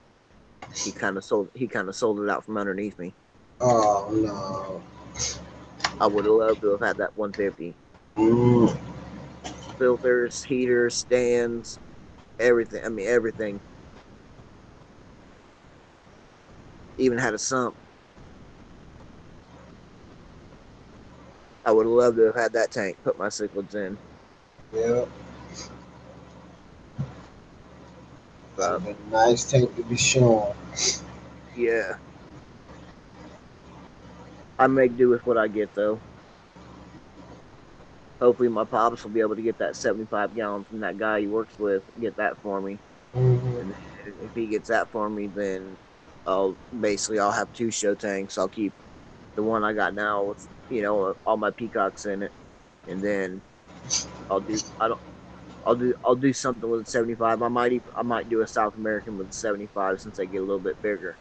he kind of sold it out from underneath me. Oh no. I would have loved to have had that 150. Mm. Filters, heaters, stands, everything. I mean, everything. Even had a sump. I would have loved to have had that tank. Put my cichlids in. Yeah, that'd But have been a nice tank to be showing. yeah, I make do with what I get though. Hopefully, my pops will be able to get that 75 gallon from that guy he works with. Get that for me, Hmm. and then if he gets that for me, then I'll have two show tanks. I'll keep the one I got now with all my peacocks in it, and then I'll do I don't I'll do something with a 75. I might do a South American with a 75 since they get a little bit bigger.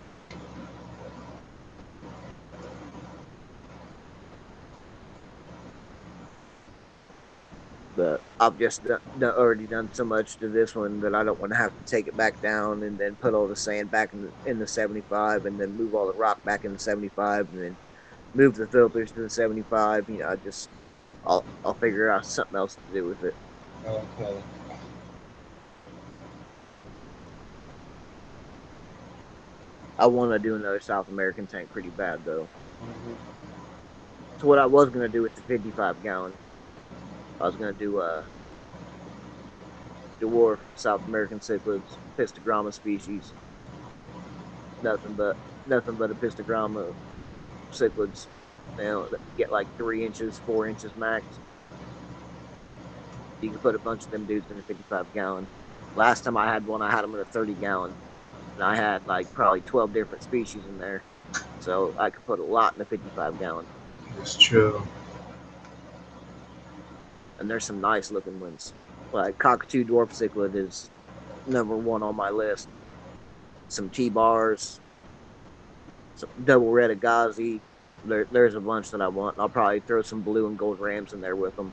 But I've just already done so much to this one that I don't want to have to take it back down and then put all the sand back in the 75 and then move all the rock back in the 75 and then move the filters to the 75. I'll figure out something else to do with it. Okay. I want to do another South American tank pretty bad though. Hmm. So what I was gonna do with the 55 gallon, I was gonna do dwarf South American cichlids, Pistogramma species. Nothing but a Pistogramma cichlids. That get like 3 inches, 4 inches max. You can put a bunch of them dudes in a 55-gallon. Last time I had one, I had them in a 30-gallon, and I had like probably 12 different species in there, so I could put a lot in a 55-gallon. It's true. And there's some nice looking ones. Like Cockatoo Dwarf Cichlid is #1 on my list. Some T-bars, some double red Agazi. There's a bunch that I want. I'll probably throw some blue and gold rams in there with them.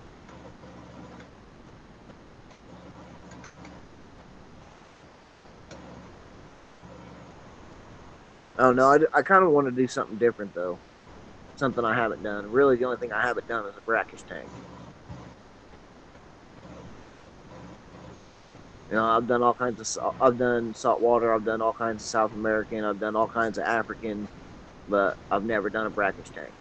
Oh no, I kind of want to do something different though. Something I haven't done. Really, the only thing I haven't done is a brackish tank. You know, I've done all kinds of. I've done saltwater. I've done all kinds of South American. I've done all kinds of African, but I've never done a brackish tank.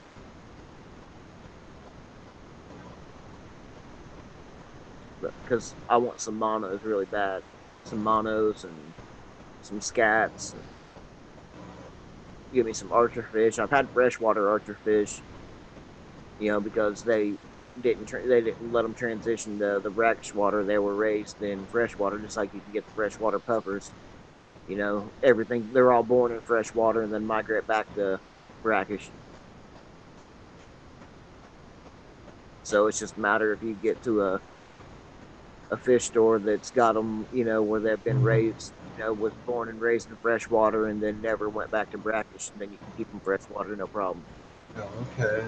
Because I want some monos really bad, some monos and some scats. And give me some archer fish. I've had freshwater archer fish, you know, because they didn't let them transition to the brackish water. They were raised in freshwater, just like you can get the freshwater puffers. You know, everything, they're all born in freshwater and then migrate back to brackish. So it's just a matter if you get to a fish store that's got them, you know, where they've been raised, you know, was born and raised in freshwater and then never went back to brackish, and then you can keep them freshwater, no problem. Oh, okay.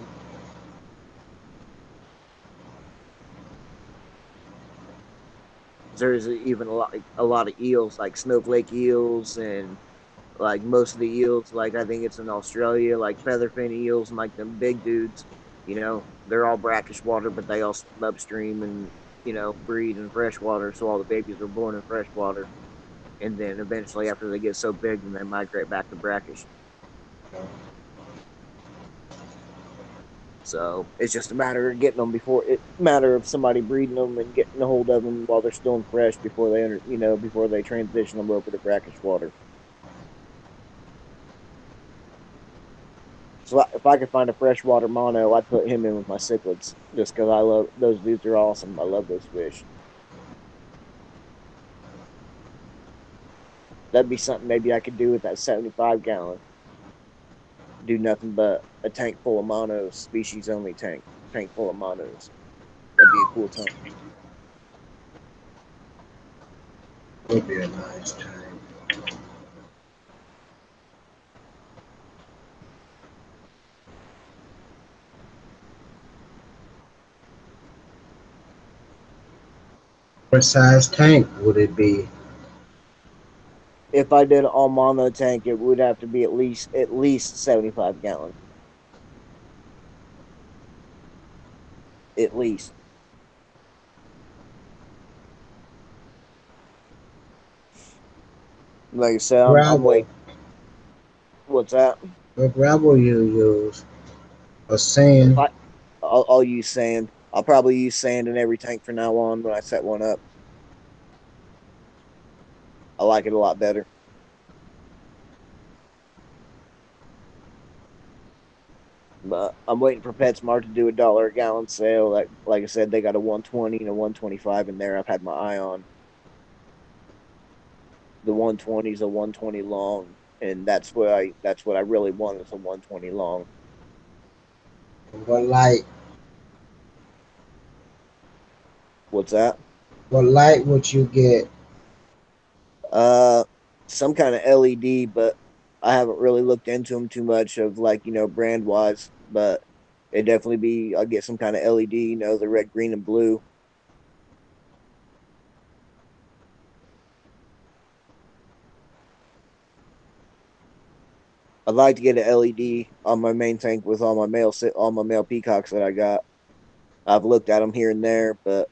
There's even a lot of eels, like snowflake eels, and like most of the eels, like I think it's in Australia, like featherfin eels and like them big dudes, you know, they're all brackish water, but they all swim upstream and, you know, breed in freshwater. So all the babies are born in freshwater. And then eventually, after they get so big, then they migrate back to brackish. Okay. So it's just a matter of getting them matter of somebody breeding them and getting a hold of them while they're still in fresh before they enter, you know, before they transition them over to brackish water. So if I could find a freshwater mono, I'd put him in with my cichlids, just because I love those dudes. Are awesome. I love those fish. That'd be something maybe I could do with that 75-gallon. Do nothing but a tank full of monos, species only tank full of monos. That'd be a cool tank. Would be a nice tank. What size tank would it be? If I did an all mono tank, it would have to be at least 75-gallon. At least. Like I said, I'm waiting. What's that? What gravel you use? Or sand? I'll use sand. I'll probably use sand in every tank from now on when I set one up. I like it a lot better. But I'm waiting for PetSmart to do a $1 a gallon sale. Like I said, they got a 120 and a 125 in there. I've had my eye on. The 120 is a 120 long, and that's what I really want is a 120 long. What light? What's that? What light would you get? Some kind of LED, but I haven't really looked into them too much of, like, you know, brand wise, but it definitely be, I'll get some kind of LED, you know, the red, green, and blue. I'd like to get an LED on my main tank with all my male peacocks that I got. I've looked at them here and there, but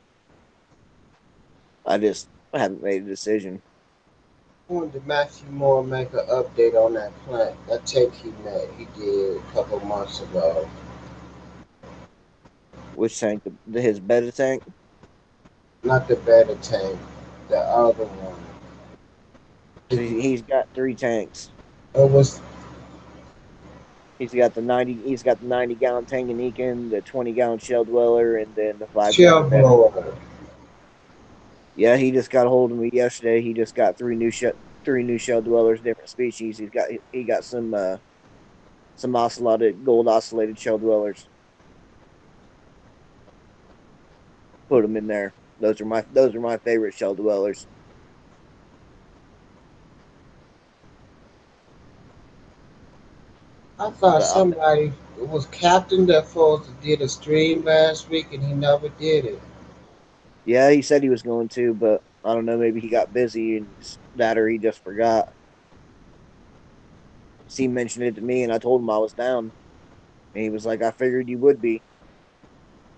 I haven't made a decision. I wanted to Matthew Moore make an update on that plant. That tank he did a couple months ago. Which tank? His beta tank? Not the better tank. the other one? He's got 3 tanks. It was He's got the 90-gallon Tanganyikan, the 20-gallon Shell Dweller, and then the 5-gallon Shell Veteran. Blower. Yeah, he just got a hold of me yesterday. He just got three new Shell Dwellers, different species. He got some gold ocellated Shell Dwellers. Put them in there. Those are my favorite Shell Dwellers. I thought But somebody it was Captain that supposed to did a stream last week and he never did it. yeah, he said he was going to, but I don't know. Maybe he got busy and that, or he just forgot. He mentioned it to me, and I told him I was down, and he was like, "I figured you would be,"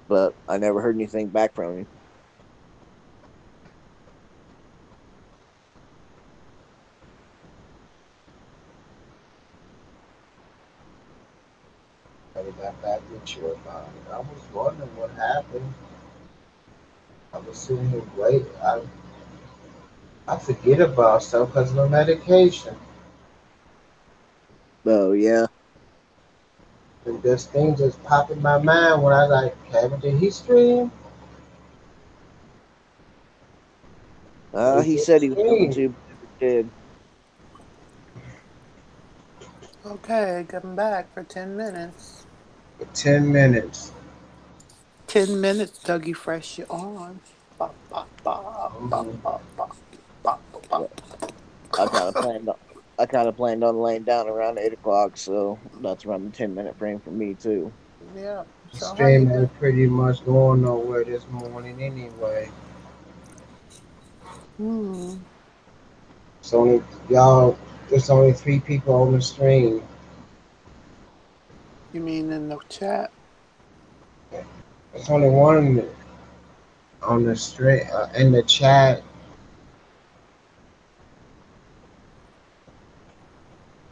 but I never heard anything back from him. I got back with you about it. I was wondering what happened. I was sitting here waiting. I forget about stuff because of the medication. Oh yeah, And this thing just popped in my mind when I was like, Kevin, did he stream? He he did said he was going stream to, but never did. Okay, come back for 10 minutes. for 10 minutes. 10 minutes, Dougie Fresh, you on. Ba, ba, ba, ba, Mhm. ba, ba, ba, ba. I kind of planned on. I kind of planned on laying down around 8 o'clock, so that's around the 10-minute frame for me too. Yeah. The So how you stream been? ain't pretty much going nowhere this morning anyway. Hmm. It's only y'all. There's only 3 people on the stream. You mean in the chat? There's only one on the stream in the chat.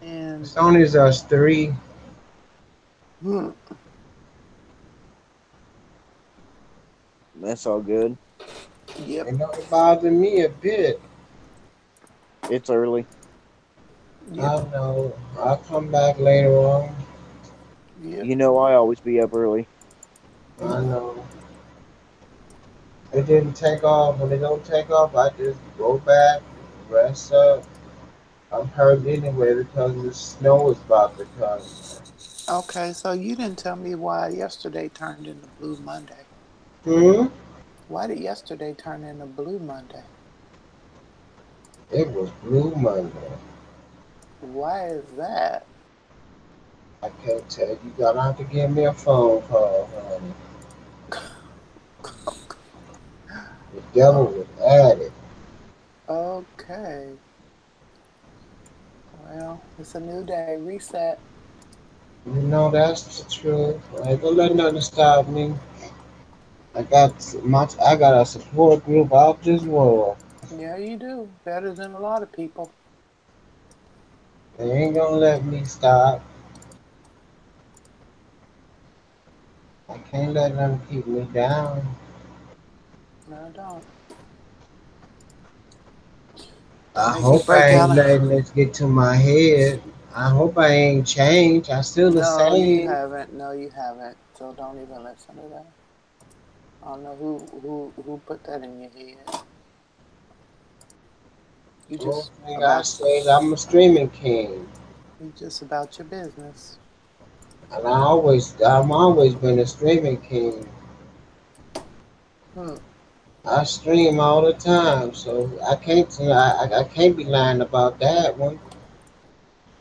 And It's only us 3. hmm. That's all good. Yep. Ain't nothing bothering me a bit. It's early. Yep. I know. I'll come back later on. Yep. You know, I always be up early. I know. It didn't take off. When it don't take off, I just go back, rest up. I'm hurt anyway because the snow is about to come. Okay, so you didn't tell me why yesterday turned into Blue Monday. Hmm? Why did yesterday turn into Blue Monday? It was Blue Monday. Why is that? I can't tell you. You gotta have to give me a phone call, honey. The devil Oh, was at it. okay. Well, it's a new day. Reset. You know that's the truth. I ain't gonna let nothing stop me. I got a support group out this world. Yeah, you do. Better than a lot of people. They ain't gonna let me stop. I can't let them keep me down. No, I don't. Don't I make me hope I break ain't out. letting this get to my head. I hope I ain't changed. I still the No, you same. haven't. No, you haven't. So don't even listen to that. I don't know who put that in your head. You The only just thing I about say is I'm a streaming king. you just about your business. And I've always been a streaming king. Hmm. I stream all the time, so I can't be lying about that one.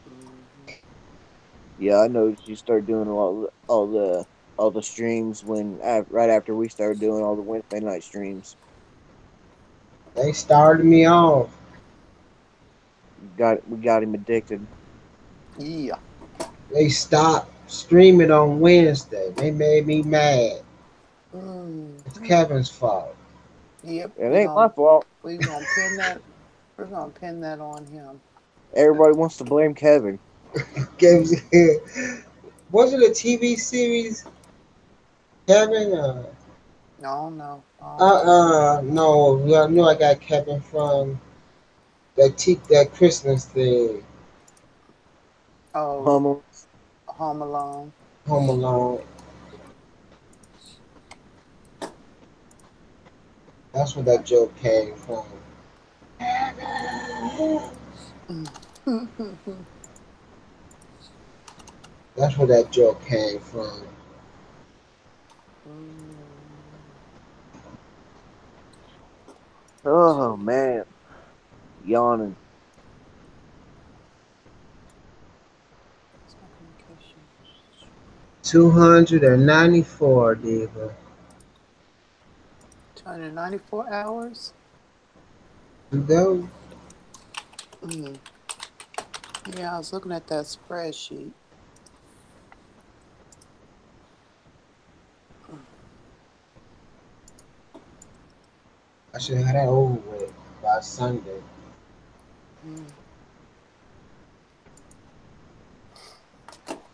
Hmm. Yeah, I noticed you started doing all the streams right after we started doing all the Wednesday night streams. They started me off. We got him addicted. Yeah. They stopped streaming on Wednesday. They made me mad. It's Hmm. Kevin's fault. Yep. It ain't my fault. We gonna pin that. We're gonna pin that on him. Everybody wants to blame Kevin. Gives was it a TV series? Kevin, No. Oh, No. You know I got Kevin from that Christmas thing, oh, Hummel. Home Alone. Home Alone. That's where that joke came from. That's where that joke came from. Oh man, yawning. What's my communication? 294, Diva. 294 hours? You go. Mm. Yeah, I was looking at that spreadsheet. I should have that over with by Sunday. Mm.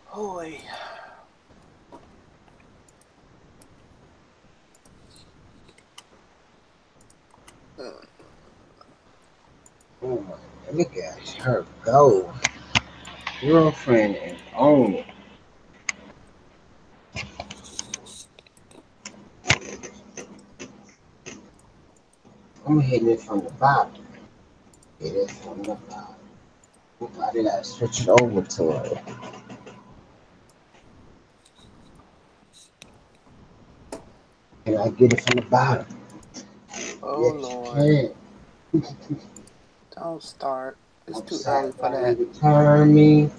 Holy. Oh my, look at her go. Girlfriend and own it. I'm hitting it from the bottom. Hit it from the bottom. I did I switch it over to it. And I get it from the bottom. Oh, Yes, you Lord. can. Don't start. It's too early Upside for down, that. you turn me.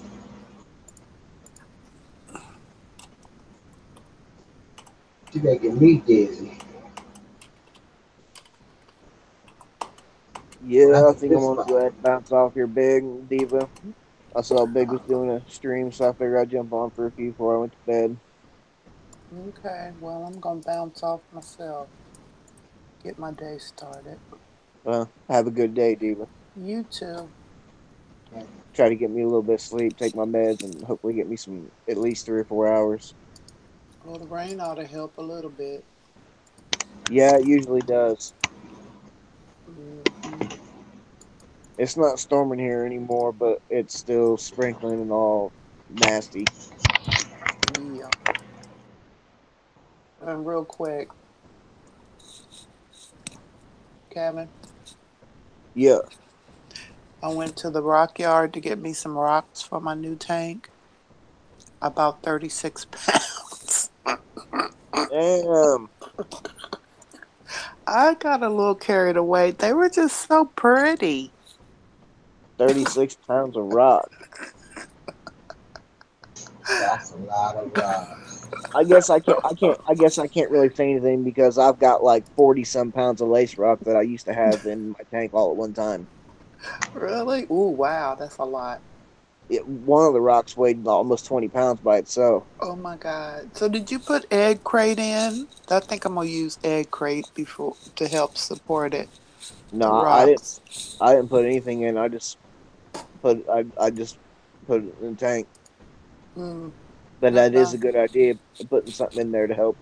You making me dizzy. Yeah, I After think I'm this gonna go bottle. ahead and bounce off here, Big Diva. I saw Big was doing a stream, so I figured I'd jump on for a few before I went to bed. Okay, well, I'm going to bounce off myself. Get my day started. Have a good day, Diva. You too. Try to get me a little bit of sleep, take my meds, and hopefully get me some at least 3 or 4 hours. Well, the rain ought to help a little bit. Yeah, it usually does. Hmm. It's not storming here anymore, but it's still sprinkling and all nasty. Yeah. And real quick, Kevin, Yeah. I went to the rock yard to get me some rocks for my new tank. About 36 pounds. Damn. I got a little carried away. They were just so pretty. 36 pounds of rock. That's a lot of rock. I guess I can't really say anything because I've got like 40 some pounds of lace rock that I used to have in my tank all at one time. Really? Ooh, wow, that's a lot. One of the rocks weighed almost 20 pounds by itself. Oh my God. So did you put egg crate in? I think I'm gonna use egg crate before to help support it. No, The I didn't. rocks. I didn't put anything in. I just put it in the tank. Mm, But that is okay. a good idea, putting something in there to help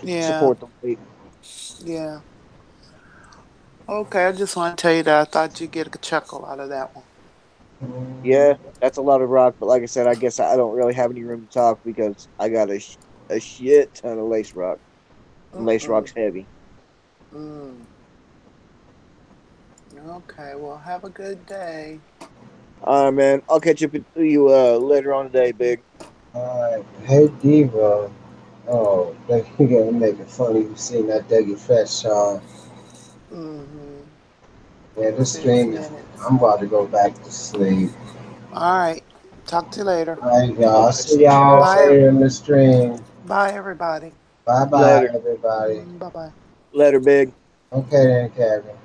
Yeah, support the weight. yeah. Okay, I just want to tell you that I thought you'd get a chuckle out of that one. Yeah, that's a lot of rock. But like I said, I guess I don't really have any room to talk because I got a shit ton of lace rock. And lace Mm-mm. rock's heavy. Mm. Okay, well, have a good day. All right, man. I'll catch up with you later on today, Big. Alright. Hey, Diva. Oh, you gonna make it funny. You seen that Dougie Fresh song. Mm-hmm. Yeah, this 6 stream is. minutes. I'm about to go back to sleep. All right. Talk to you later. Alright, I'll y'all. catch See you y'all later. Bye. later in the stream. Bye, everybody. Bye bye, Later. everybody. Bye bye. Later, Big. Okay then, Kevin.